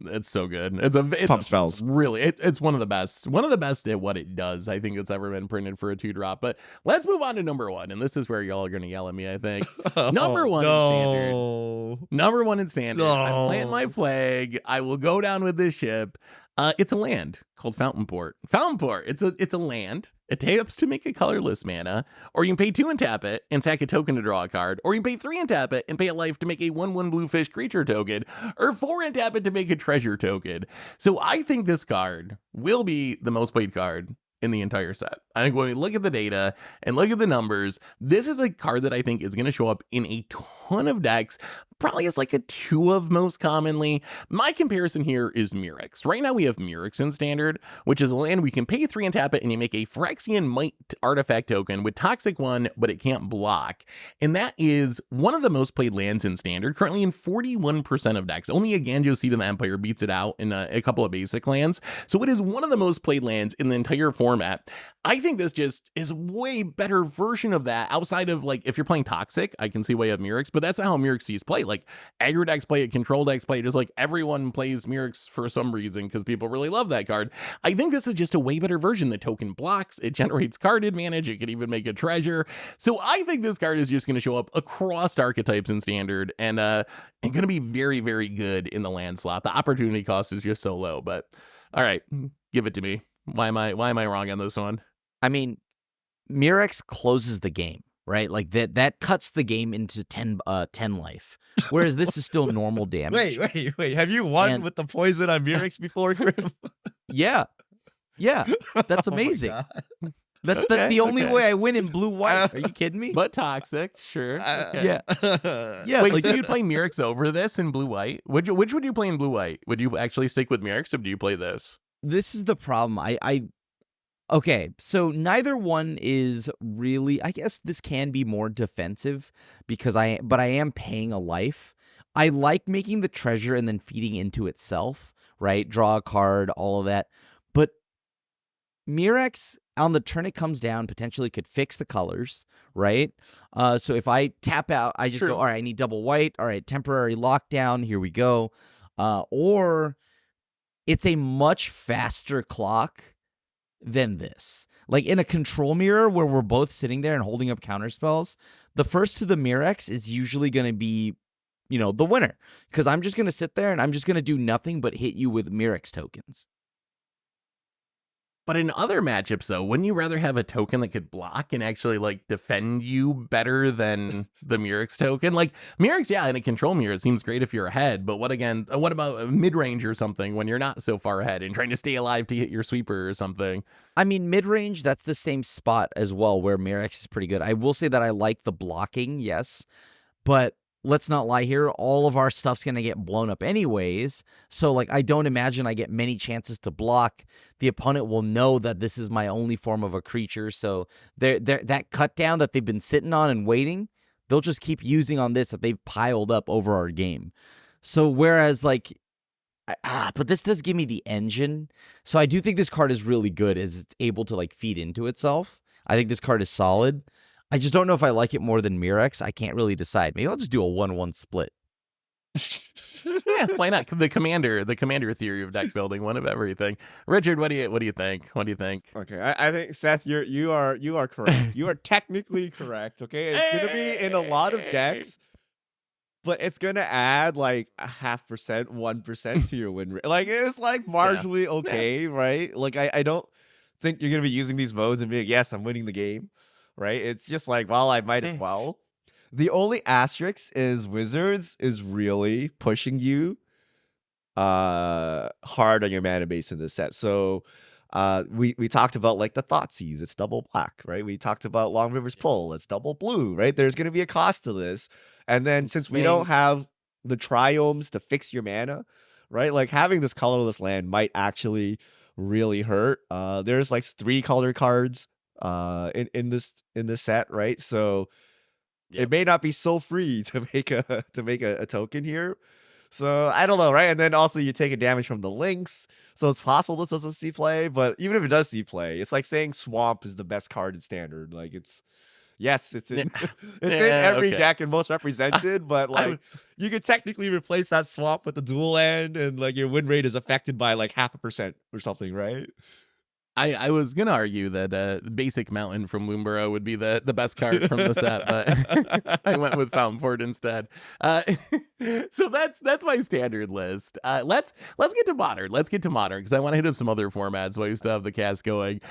it's so good. Pump spells. Really, it's one of the best at what it does. I think it's ever been printed for a 2-drop. But let's move on to number 1, and this is where y'all are gonna yell at me, I think. Number one in Standard. Number 1 in Standard. I plant my flag. I will go down with this ship. It's a land called Fountainport. Fountainport. It's a land. It taps to make a colorless mana, or you can pay 2 and tap it and sack a token to draw a card, or you can pay 3 and tap it and pay a life to make a 1/1 blue fish creature token, or 4 and tap it to make a treasure token. So I think this card will be the most played card in the entire set. I think when we look at the data and look at the numbers, this is a card that I think is going to show up in a ton of decks, probably as like a 2 of most commonly. My comparison here is Mirrex. Right now we have Mirrex in Standard, which is a land we can pay 3 and tap it, and you make a Phyrexian Might artifact token with Toxic 1, but it can't block. And that is one of the most played lands in Standard, currently in 41% of decks. Only a Ganjo Seed of the Empire beats it out in a couple of basic lands. So it is one of the most played lands in the entire format. I think this just is a way better version of that, outside of, like, if you're playing Toxic, I can see why you have Mirrex, but that's not how Mirrex sees play. Like, aggro decks play it, control decks play it, just like everyone plays Mirrex for some reason because people really love that card. I think this is just a way better version. The token blocks, it generates card advantage, it can even make a treasure. So I think this card is just going to show up across archetypes in Standard, and going to be very, very good in the land slot. The opportunity cost is just so low, but all right, give it to me. Why am I wrong on this one? I mean, Mirrex closes the game, right? Like that cuts the game into 10 life. Whereas this is still normal damage. Wait. Have you won with the poison on Mirrex before, Grim? Yeah. That's amazing. Oh that's the only way I win in blue-white. Are you kidding me? But Toxic, sure. Okay. Yeah. Wait, like, so you'd play Mirrex over this in blue-white? Which would you play in blue-white? Would you actually stick with Mirrex, or do you play this? This is the problem. Okay, so neither one is really, I guess this can be more defensive because I am paying a life. I like making the treasure and then feeding into itself, right? Draw a card, all of that. But Mirrex, on the turn it comes down, potentially could fix the colors, right? So if I tap out, I just go, all right, I need double white. All right, temporary lockdown, here we go. Or it's a much faster clock than this. Like in a control mirror where we're both sitting there and holding up counter spells, the first to the Mirrex is usually going to be, the winner, because I'm just going to sit there and I'm just going to do nothing but hit you with Mirrex tokens. But in other matchups, though, wouldn't you rather have a token that could block and actually like defend you better than the Mirrex token? Like Mirrex, yeah, in a control mirror, it seems great if you're ahead. But what about a mid range or something when you're not so far ahead and trying to stay alive to hit your sweeper or something? I mean, mid range, that's the same spot as well where Mirrex is pretty good. I will say that I like the blocking, yes, but let's not lie here. All of our stuff's going to get blown up anyways. So, like, I don't imagine I get many chances to block. The opponent will know that this is my only form of a creature. So, that cut down that they've been sitting on and waiting, they'll just keep using on this that they've piled up over our game. So, whereas, like, but this does give me the engine. So, I do think this card is really good as it's able to, like, feed into itself. I think this card is solid. I just don't know if I like it more than Mirrex. I can't really decide. Maybe I'll just do a 1-1 split. Yeah, why not? The commander theory of deck building, one of everything. Richard, what do you think? What do you think? Okay, I think Seth, you are correct. You are technically correct. Okay, it's gonna be in a lot of decks, but it's gonna add like a 0.5%, 1% to your win rate. Like it's like marginally okay, right? Like I don't think you're gonna be using these modes and being like, yes, I'm winning the game. Right? It's just like, well, I might as well. The only asterisk is Wizards is really pushing you hard on your mana base in this set. So we talked about like the Thoughtseize, it's double black, right? We talked about Long River's Pull, it's double blue, right? There's gonna be a cost to this. And then since we don't have the triomes to fix your mana, right? Like having this colorless land might actually really hurt. There's like 3 color cards in this set, right? So it may not be so free to make a token here. So I don't know, right? And then also you take a damage from the Lynx, so it's possible this doesn't see play. But even if it does see play, it's like saying Swamp is the best card in Standard. Like it's in in every deck and most represented, but like you could technically replace that Swamp with the dual land, and like your win rate is affected by like 0.5% or something, right? I was gonna argue that Basic Mountain from Bloomburrow would be the best card from the set, but I went with Fountainport instead. So that's my standard list. Let's get to modern. Let's get to modern because I want to hit up some other formats while you still have the cast going.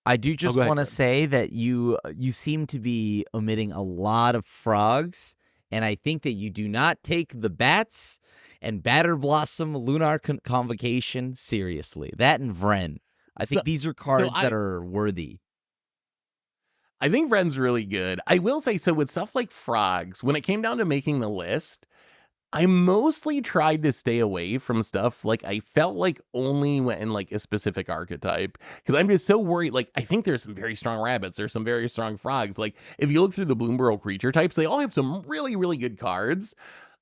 I do just want to say that you seem to be omitting a lot of frogs, and I think that you do not take the bats and Batter Blossom Lunar Convocation seriously. That and Vren. I think these are cards that are worthy. I think Vren's really good. I will say, so with stuff like frogs, when it came down to making the list, I mostly tried to stay away from stuff like I felt like only went in like a specific archetype because I'm just so worried. Like I think there's some very strong rabbits, there's some very strong frogs. Like if you look through the Bloomburrow creature types, they all have some really, really good cards.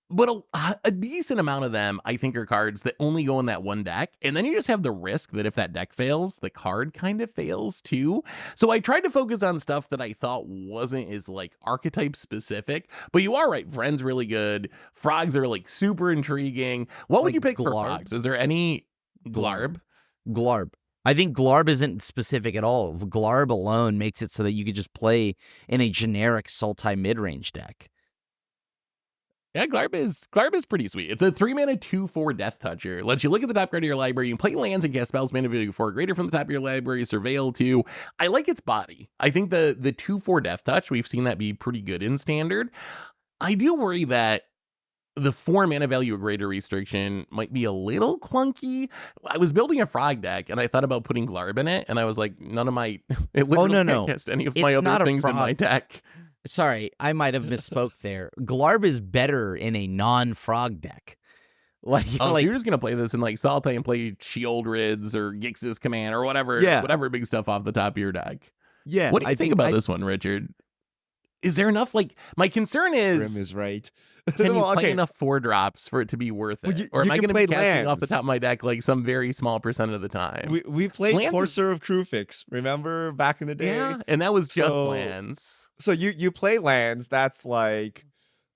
But a decent amount of them, I think, are cards that only go in that one deck. And then you just have the risk that if that deck fails, the card kind of fails too. So I tried to focus on stuff that I thought wasn't as like archetype specific. But you are right. Vren's really good. Frogs are like super intriguing. What would you pick for frogs? Is there any Glarb? Glarb. I think Glarb isn't specific at all. Glarb alone makes it so that you could just play in a generic Sultai mid-range deck. Yeah, Glarb is pretty sweet. It's a 3-mana 2/4 Death Toucher. Lets you look at the top card of your library. You can play lands and cast spells, mana value 4 greater from the top of your library. Surveil 2. I like its body. I think the 2/4 Death Touch, we've seen that be pretty good in Standard. I do worry that the 4 mana value or greater restriction might be a little clunky. I was building a frog deck and I thought about putting Glarb in it, and I was like, none of my it literally can't cast any of my other things in my deck. Sorry, I might have misspoke there. Glarb is better in a non-frog deck. Like you're just gonna play this in like Sultai and play Shieldrids or Gix's Command or whatever, whatever big stuff off the top of your deck. Yeah. What do you think about this one, Richard? Is there enough? Like, my concern is, Grim is right. Can you play enough 4-drops for it to be worth it? Or am I going to be casting off the top of my deck like some very small % of the time? We played Courser of Crewfix, remember, back in the day? Yeah, and that was just lands. So you play lands, that's like,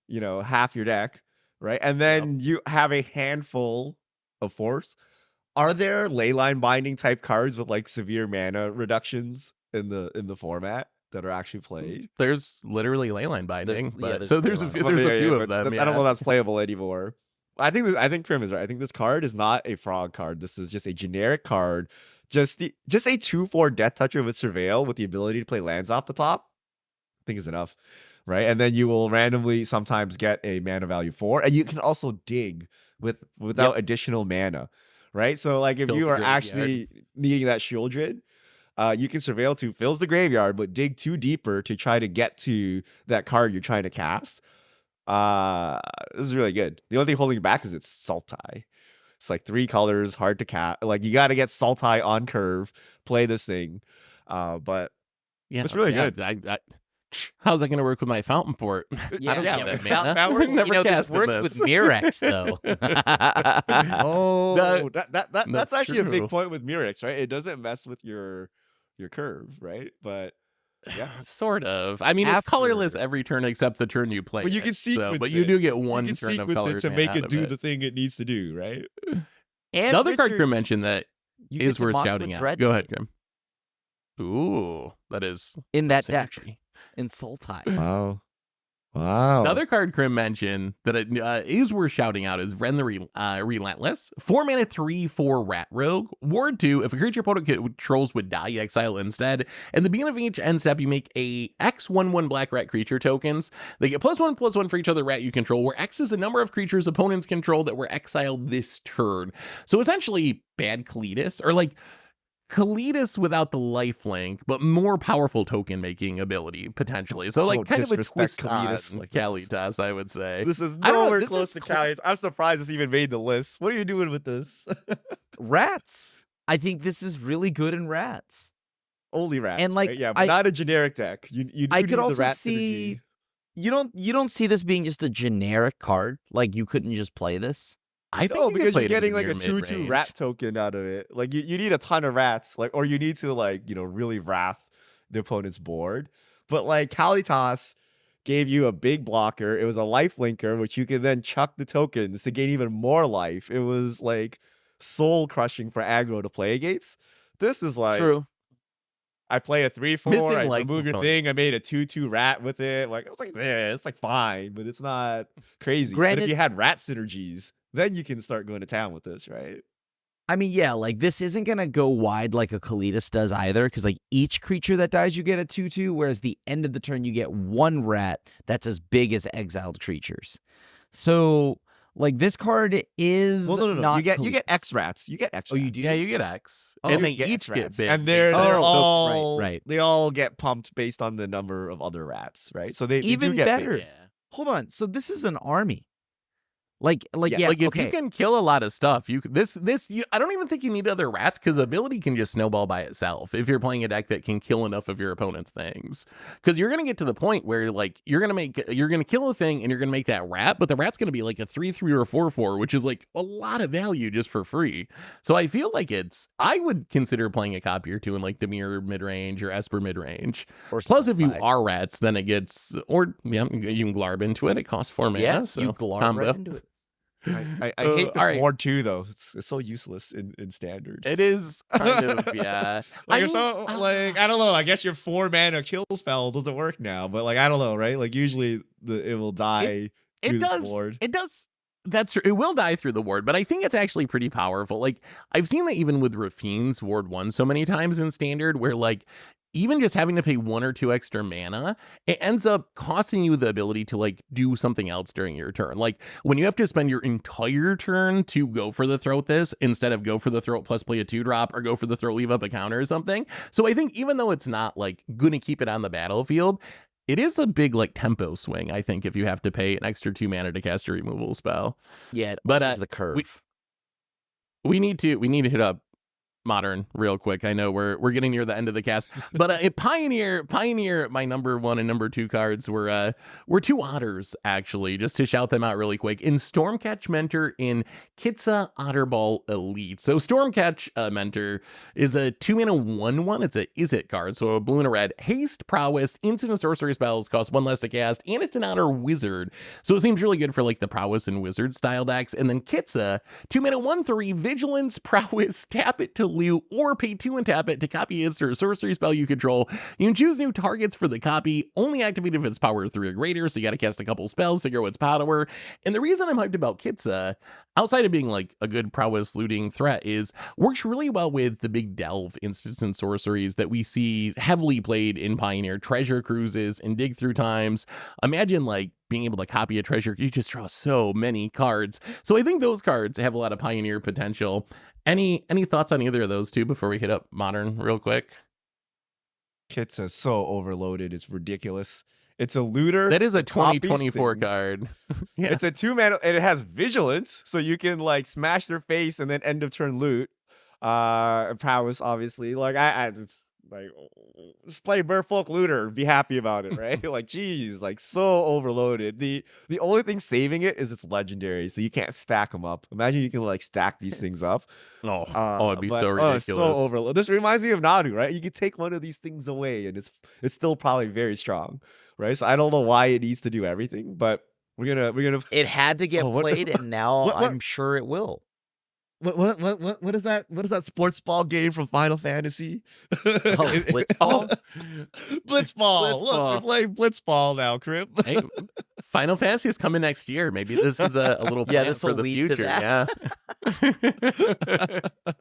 half your deck, right? And then you have a handful of force. Are there leyline binding type cards with like severe mana reductions in the format? that are actually played. There's literally Leyline Binding, there's so there's a Leyline few, Binding. there's a few of but them. I don't know if Yeah. that's playable anymore. I think Prim is right. I think this card is not a frog card. This is just a generic card. Just a 2/4 Death Toucher with Surveil with the ability to play lands off the top. I think is enough, right? And then you will randomly sometimes get a mana value 4, and you can also dig without additional mana, right? So like if Fills you the are graveyard. actually needing that Shieldred, you can Surveil 2, fills the graveyard, but dig 2 deeper to try to get to that card you're trying to cast. This is really good. The only thing holding you back is it's Sultai. It's like 3 colors, hard to cast. Like you got to get Sultai on curve, play this thing. But Yeah, it's really good. How's that going to work with my Fountainport? Yeah, I don't yeah, have that Fountain mana. Power, Never You know, this casted works with Murex, though. Oh, that's that's actually a true. big point with Murex, right? It doesn't mess with your curve, right? But yeah. Sort of. I mean, it's After- colorless every turn except the turn you play. But you it, can sequence but you it. do get You one can turn of sequence colors it to mana make out it of do it. the thing it needs to do, right? And The other card Richard, Grim mentioned that you is get to worth monster shouting out. Dread Go ahead, Grim. Ooh, that is in that so deck synergy. in Sultai. Wow. Wow. The other card Grim mentioned that is worth shouting out is Ren the Relentless. 4 mana, 3/4 Rat Rogue. Ward 2, if a creature opponent controls would die, you exile instead. And the beginning of each end step, you make a X/1/1 black rat creature tokens. They get +1/+1 for each other rat you control, where X is the number of creatures opponents control that were exiled this turn. So essentially, bad Kalitas, or like Kalitas without the lifelink, but more powerful token making ability potentially. So like Don't kind of a disrespect twist on Kalitas like that. Kalitas, I would say. This is I don't know, nowhere this close is to cl- Cali. I'm surprised this even made the list. What are you doing with this? Rats. I think this is really good in rats. Only rats. And, like, right? Yeah, but not a generic deck. You do I need could the also rat see- synergy. You don't see this being just a generic card. Like you couldn't just play this. I think No, you could because play you're it in getting like a your 2/2 mid-range. rat token out of it. Like you need a ton of rats, like, or you need to like, really wrath the opponent's board. But like Kalitas gave you a big blocker. It was a life linker, which you can then chuck the tokens to gain even more life. It was like soul crushing for aggro to play against. This is like True. I play a 3/4, Missing, I like, remove your component. thing, I made a 2/2 rat with it. Like I was like, yeah, it's like fine, but it's not crazy. But Granted- if you had rat synergies, then you can start going to town with this, right? I mean, yeah, like this isn't gonna go wide like a Kalitas does either, because like each creature that dies, you get a 2/2, whereas the end of the turn you get 1 rat that's as big as exiled creatures. So like this card is Well, no. not You get Kalitas. X rats. You get X. Oh, you rats. do? Yeah, you get X. Oh, and you they get each X get rats. big. and they're Oh, all right. They all get pumped based on the number of other rats, right? So they Even do get better. big. Yeah. Hold on. So this is an army. Like Yeah, yes, Like if okay. you can kill a lot of stuff, you I don't even think you need other rats because ability can just snowball by itself if you're playing a deck that can kill enough of your opponent's things. Because you're gonna get to the point where like you're gonna kill a thing and you're gonna make that rat, but the rat's gonna be like a 3/3 or a 4/4, which is like a lot of value just for free. So I feel like I would consider playing a copy or two in like Demir mid range or Esper mid range. Or Plus, if you Sunspine. are rats, then it gets you can Glarb into it. It costs 4 mana. yeah, so you glarb combo. right into it. I hate this alright. ward too, though. It's so useless in standard. It is kind of, yeah. Like, I so, mean, like, I don't know. I guess your 4 mana kill spell doesn't work now, but like, I don't know, right? Like, usually it will die it through does. this ward. It does. That's true. It will die through the ward, but I think it's actually pretty powerful. Like I've seen that even with Rafine's ward 1 so many times in standard, where like even just having to pay 1 or 2 extra mana, it ends up costing you the ability to like do something else during your turn. Like when you have to spend your entire turn to go for the throat this instead of go for the throat plus play a 2-drop or go for the throat, leave up a counter or something. So I think even though it's not like going to keep it on the battlefield, it is a big like tempo swing, I think, if you have to pay an extra 2 mana to cast a removal spell. Yeah, it But, alters the curve. We need to hit up Modern real quick. I know we're getting near the end of the cast, but Pioneer, my number 1 and number 2 cards were 2 Otters, actually, just to shout them out really quick. In Stormcatch Mentor in Kitsa Otterball Elite. So Stormcatch Mentor is a 2 mana 1/1. It's a Is It card, so a blue and a red. Haste, prowess, instant and sorcery spells cost 1 less to cast, and it's an Otter wizard. So it seems really good for like the prowess and wizard style decks. And then Kitsa, 2 mana 1/3, vigilance, prowess, tap it to blue, or pay 2 and tap it to copy instant or sorcery spell you control. You can choose new targets for the copy, only activate if it's power 3 or greater, so you gotta cast a couple spells to grow its power. And the reason I'm hyped about Kitsa, outside of being like a good prowess looting threat, is works really well with the big delve instants and sorceries that we see heavily played in Pioneer, treasure cruises and dig through times. Imagine like being able to copy a treasure, you just draw so many cards. So I think those cards have a lot of Pioneer potential. Any thoughts on either of those two before we hit up Modern real quick? Kits is so overloaded, it's ridiculous. It's a looter. That is a it copies 2024 things. card. Yeah. It's a 2-mana, and it has vigilance, so you can like smash their face and then end of turn loot. Prowess, obviously. Like it's like, just play Merfolk Looter, be happy about it, right? Like, geez, like so overloaded. The only thing saving it is it's legendary, so you can't stack them up. Imagine you can like stack these things up. It'd be but, so ridiculous. It's so overloaded. This reminds me of Nadu, right? You can take one of these things away, and it's still probably very strong, right? So I don't know why it needs to do everything, but we're gonna. It had to get played, and now what- I'm sure it will. What is that? What is that sports ball game from Final Fantasy? Blitzball? Blitzball. Look, we're playing Blitzball now, Crib. Hey, Final Fantasy is coming next year. Maybe this is a little plan this for will the lead to future. that.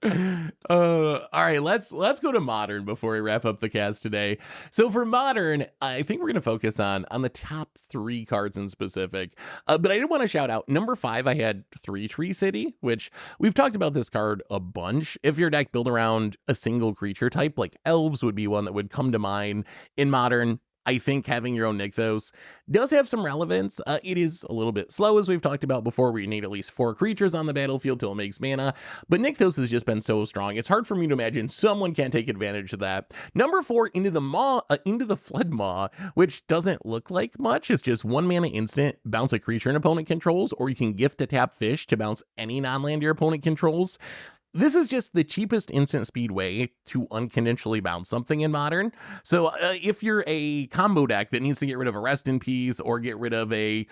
Yeah. All right, let's go to Modern before we wrap up the cast today. So for Modern, I think we're gonna focus on the top 3 cards in specific. But I did want to shout out number 5. I had 3 Tree City, which we've talked about this card a bunch. If your deck built around a single creature type, like elves would be one that would come to mind in Modern. I think having your own Nykthos does have some relevance. It is a little bit slow, as we've talked about before, where you need at least 4 creatures on the battlefield till it makes mana. But Nykthos has just been so strong. It's hard for me to imagine someone can't take advantage of that. Number 4, into the Flood Maw, which doesn't look like much. It's just 1 mana instant, bounce a creature an opponent controls, or you can gift a tap fish to bounce any non-land your opponent controls. This is just the cheapest instant speed way to unconditionally bounce something in Modern. So if you're a combo deck that needs to get rid of a Rest in Peace or get rid of a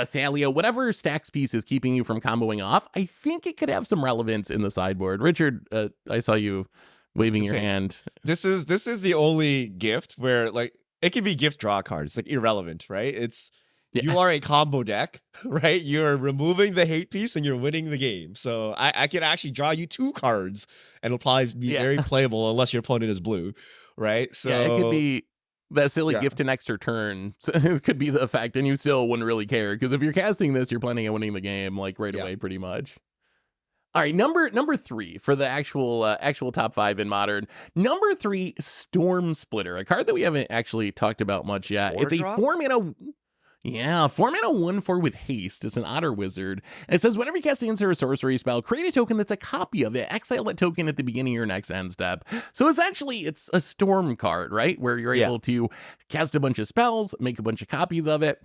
Thalia, whatever stacks piece is keeping you from comboing off, I think it could have some relevance in the sideboard. Richard, I saw you waving your hand. This is the only gift where like it can be gift draw cards, like irrelevant, right? You are a combo deck, right? You're removing the hate piece and you're winning the game. So I could actually draw you 2 cards and it'll probably be very playable unless your opponent is blue, right? So it could be that silly gift an extra turn. So it could be the effect, and you still wouldn't really care, because if you're casting this, you're planning on winning the game like right away, pretty much. All right, number 3 for the actual top 5 in Modern. Number 3, Stormsplitter, a card that we haven't actually talked about much yet. It's a 4-mana. Yeah, 4-mana 1/4 with haste. It's an Otter wizard. And it says whenever you cast an instant or sorcery spell, create a token that's a copy of it. Exile that token at the beginning of your next end step. So essentially, it's a storm card, right? Where you're able to cast a bunch of spells, make a bunch of copies of it.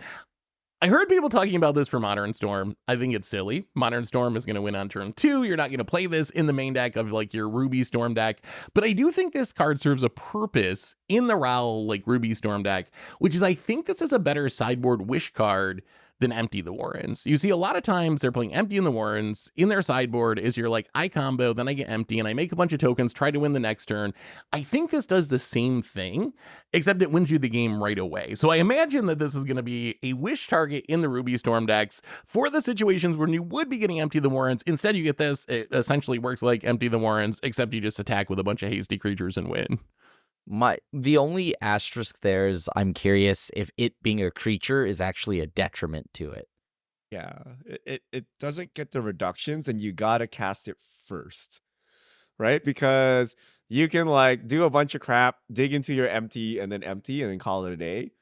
I heard people talking about this for Modern Storm. I think it's silly. Modern Storm is going to win on turn 2. You're not going to play this in the main deck of like your Ruby Storm deck. But I do think this card serves a purpose in the Raoul like Ruby Storm deck, which is I think this is a better sideboard wish card than Empty the Warrens. You see a lot of times they're playing Empty in the Warrens. In their sideboard is you're like, I combo, then I get Empty, and I make a bunch of tokens, try to win the next turn. I think this does the same thing, except it wins you the game right away. So I imagine that this is going to be a wish target in the Ruby Storm decks for the situations when you would be getting Empty the Warrens. Instead, you get this. It essentially works like Empty the Warrens, except you just attack with a bunch of hasty creatures and win. The only asterisk there is I'm curious if it being a creature is actually a detriment to it. Yeah, it doesn't get the reductions, and you gotta cast it first, right? Because you can like do a bunch of crap, dig into your empty, and then call it a day.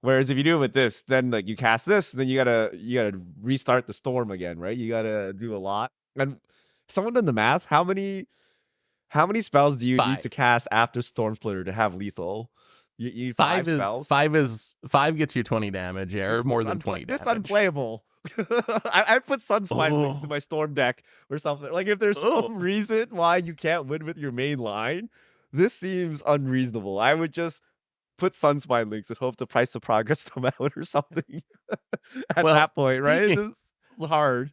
Whereas if you do it with this, then like you cast this, then you gotta restart the storm again, right? You gotta do a lot. And someone done the math. How many spells do you need to cast after Stormsplitter to have lethal? You need 5 spells. 5 gets you 20 damage, or more than 20 damage. This unplayable. I put Sunspine Lynx in my storm deck or something. Like if there's some reason why you can't win with your main line, this seems unreasonable. I would just put Sunspine Lynx and hope the price of progress come out or something at that point, right? This is hard.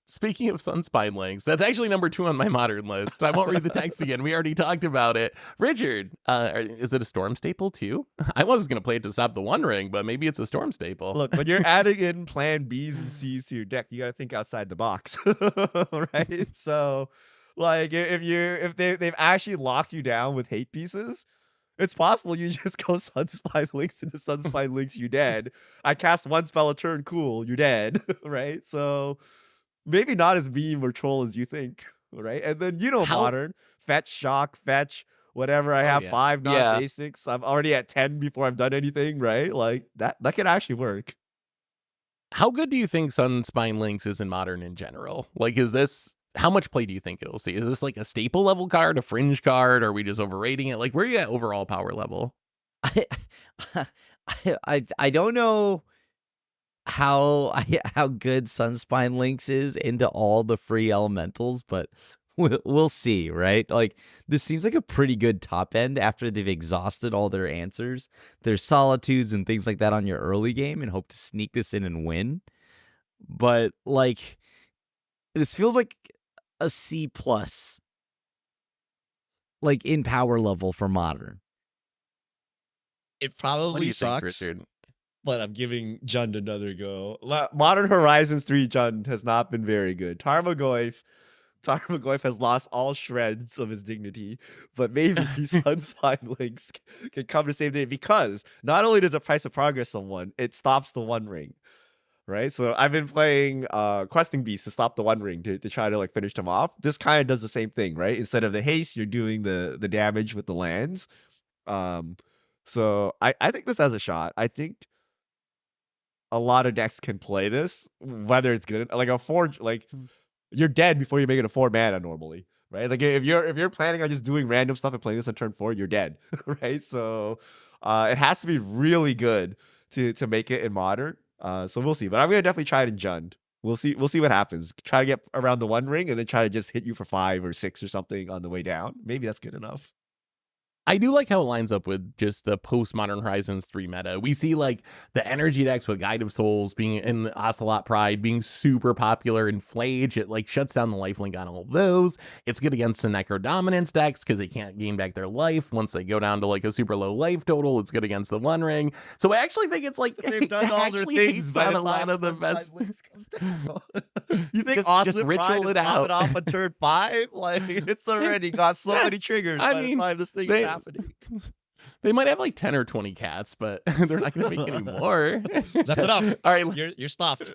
Speaking of Sunspine Lynx, that's actually number 2 on my modern list. I won't read the text again. We already talked about it. Richard, is it a storm staple too? I was going to play it to stop the One Ring, but maybe it's a storm staple. Look, when you're adding in plan Bs and Cs to your deck, you got to think outside the box, right? So, like, if they've actually locked you down with hate pieces, it's possible you just go Sunspine Lynx into Sunspine Lynx, you dead. I cast 1 spell a turn, cool, you're dead, right? So maybe not as meme or troll as you think, right? And then modern fetch, shock, fetch, whatever. I have 5 non-basics. I'm already at 10 before I've done anything, right? Like that can actually work. How good do you think Sunspine Lynx is in modern in general? Like, how much play do you think it'll see? Is this like a staple level card, a fringe card? Or are we just overrating it? Like, where are you at overall power level? I don't know how good Sunspine Lynx is into all the free elementals, but we'll see, right? Like, this seems like a pretty good top end after they've exhausted all their answers, their solitudes and things like that on your early game, and hope to sneak this in and win. But like, this feels like a C+, like in power level for modern. It What do probably you think, sucks, Richard? but I'm giving Jund another go. Modern Horizons 3 Jund has not been very good. Tarmogoyf has lost all shreds of his dignity, but maybe Sunspine Lynx can come to save the day, because not only does it price of progress someone, it stops the One Ring, right? So I've been playing Questing Beast to stop the One Ring to try to like finish them off. This kind of does the same thing, right? Instead of the haste, you're doing the damage with the lands. So I think this has a shot. I think a lot of decks can play this, whether it's good, like a 4, like you're dead before you make it a 4 mana normally, right? Like if you're planning on just doing random stuff and playing this on turn 4, you're dead, right? So it has to be really good to make it in modern. So we'll see, but I'm gonna definitely try it in Jund. We'll see what happens. Try to get around the One Ring and then try to just hit you for 5 or 6 or something on the way down. Maybe that's good enough. I do like how it lines up with just the post-Modern Horizons 3 meta. We see like the energy decks with Guide of Souls being in Ocelot Pride being super popular, and Flage, it like shuts down the lifelink on all of those. It's good against the Necro Dominance decks because they can't gain back their life once they go down to like a super low life total. It's good against the One Ring. So I actually think it's like They've done all their things by the a lot time of the Sunspine best. Lynx comes down. You think Just Ocelot ritual Pride it is popping out. off on turn 5? Like, it's already got so many triggers I by mean, the time this thing is happening. They might have like 10 or 20 cats, but they're not going to make any more. That's enough. All right, You're stuffed.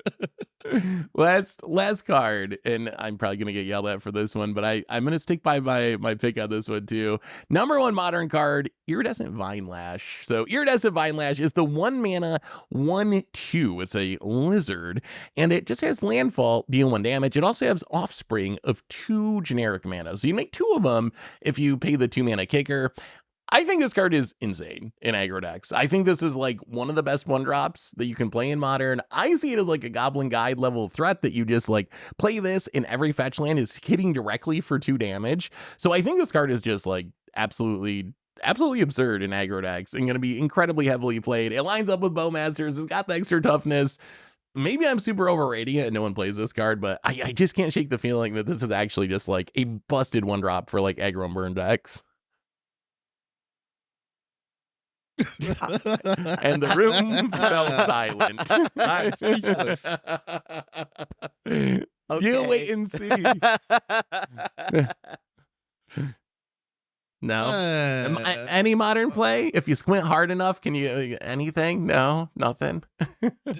last card, and I'm probably gonna get yelled at for this one, but I'm gonna stick by my pick on this one too. Number 1 modern card, Iridescent Vinelash. So Iridescent Vinelash is the 1 mana 1/2. It's a lizard, and it just has landfall, deal 1 damage. It also has offspring of 2 generic mana, so you make 2 of them if you pay the 2 mana kicker. I think this card is insane in aggro decks. I think this is like one of the best 1-drops that you can play in modern. I see it as like a Goblin Guide level threat that you just like play this, and every fetch land is hitting directly for 2 damage. So I think this card is just like absolutely absurd in aggro decks and going to be incredibly heavily played. It lines up with Bowmasters. It's got the extra toughness. Maybe I'm super overrating it and no one plays this card, but I just can't shake the feeling that this is actually just like a busted 1-drop for like aggro and burn decks. And the room fell silent. I'm speechless. You wait and see. No. Any modern play? If you squint hard enough, can you anything? No, nothing.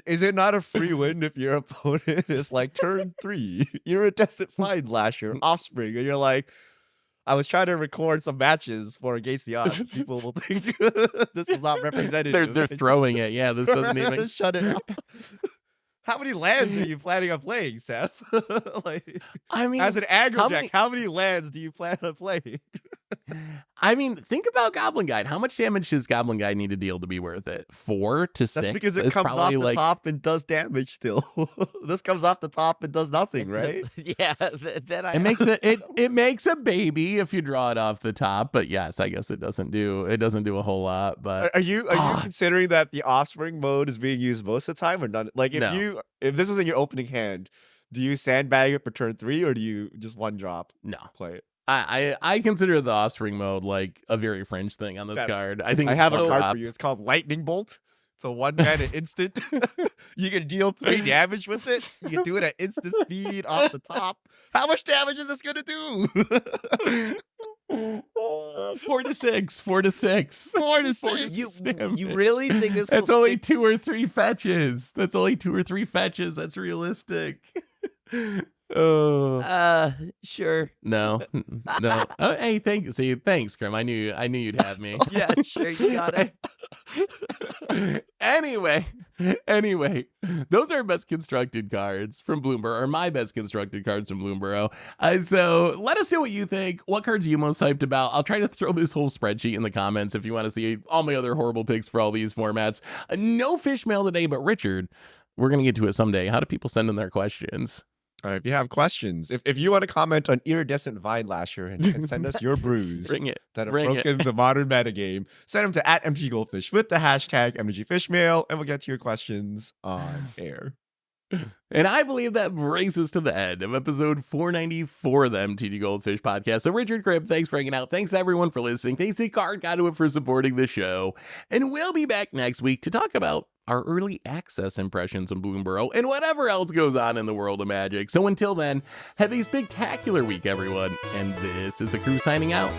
Is it not a free win if your opponent is like turn 3, Iridescent Vinelasher, Offspring, and you're like, I was trying to record some matches for Against the Odds. People will think this is not representative. They're throwing it. Yeah, this doesn't even shut it out. How many lands are you planning on playing, Seth? Like, I mean, as an aggro deck, how many lands do you plan on playing? I mean, think about Goblin Guide. How much damage does Goblin Guide need to deal to be worth it? 4 to 6? That's because it It's comes off probably the top and does damage still. This comes off the top and does nothing, right? Yeah, then It makes it makes a baby if you draw it off the top, but yes, I guess it doesn't do a whole lot. But Are you considering that the Offspring mode is being used most of the time, or none? Like if No. if this is in your opening hand, Do you sandbag it for turn 3 or do you just one drop No. play it? I consider the Offspring mode like a very fringe thing on this That- card. I think I it's have a one card drop. for you. It's called Lightning Bolt. It's a 1-mana instant. You can deal 3 damage with it. You can do it at instant speed off the top. How much damage is this gonna do? 4 to 6. 4 to 6. 4 to 4 to 6. You 6 damage. really think this? That's will only stick- 2 or 3 fetches. That's only 2 or 3 fetches. That's realistic. Oh Sure. no, no. Oh, hey, thanks, Grim. I knew you'd have me. Yeah, sure. You got it. Anyway, those are best constructed cards from Bloomburrow, or my best constructed cards from Bloomburrow. So let us know what you think. What cards are you most hyped about? I'll try to throw this whole spreadsheet in the comments if you want to see all my other horrible picks for all these formats. No fish mail today, but Richard, we're going to get to it someday. How do people send in their questions? All right, if you have questions, if you want to comment on Iridescent Vinelasher and send us your brews Bring it. that have Bring broken the modern metagame, send them to @MTGGoldfish with the hashtag MTGFishmail, and we'll get to your questions on air. And I believe that brings us to the end of episode 494 of the MTG Goldfish podcast. So Richard Cribb, thanks for hanging out. Thanks everyone for listening. Thanks to Card Conduit for supporting the show. And we'll be back next week to talk about our early access impressions of Bloomburrow and whatever else goes on in the world of Magic. So until then, have a spectacular week, everyone. And this is the crew signing out.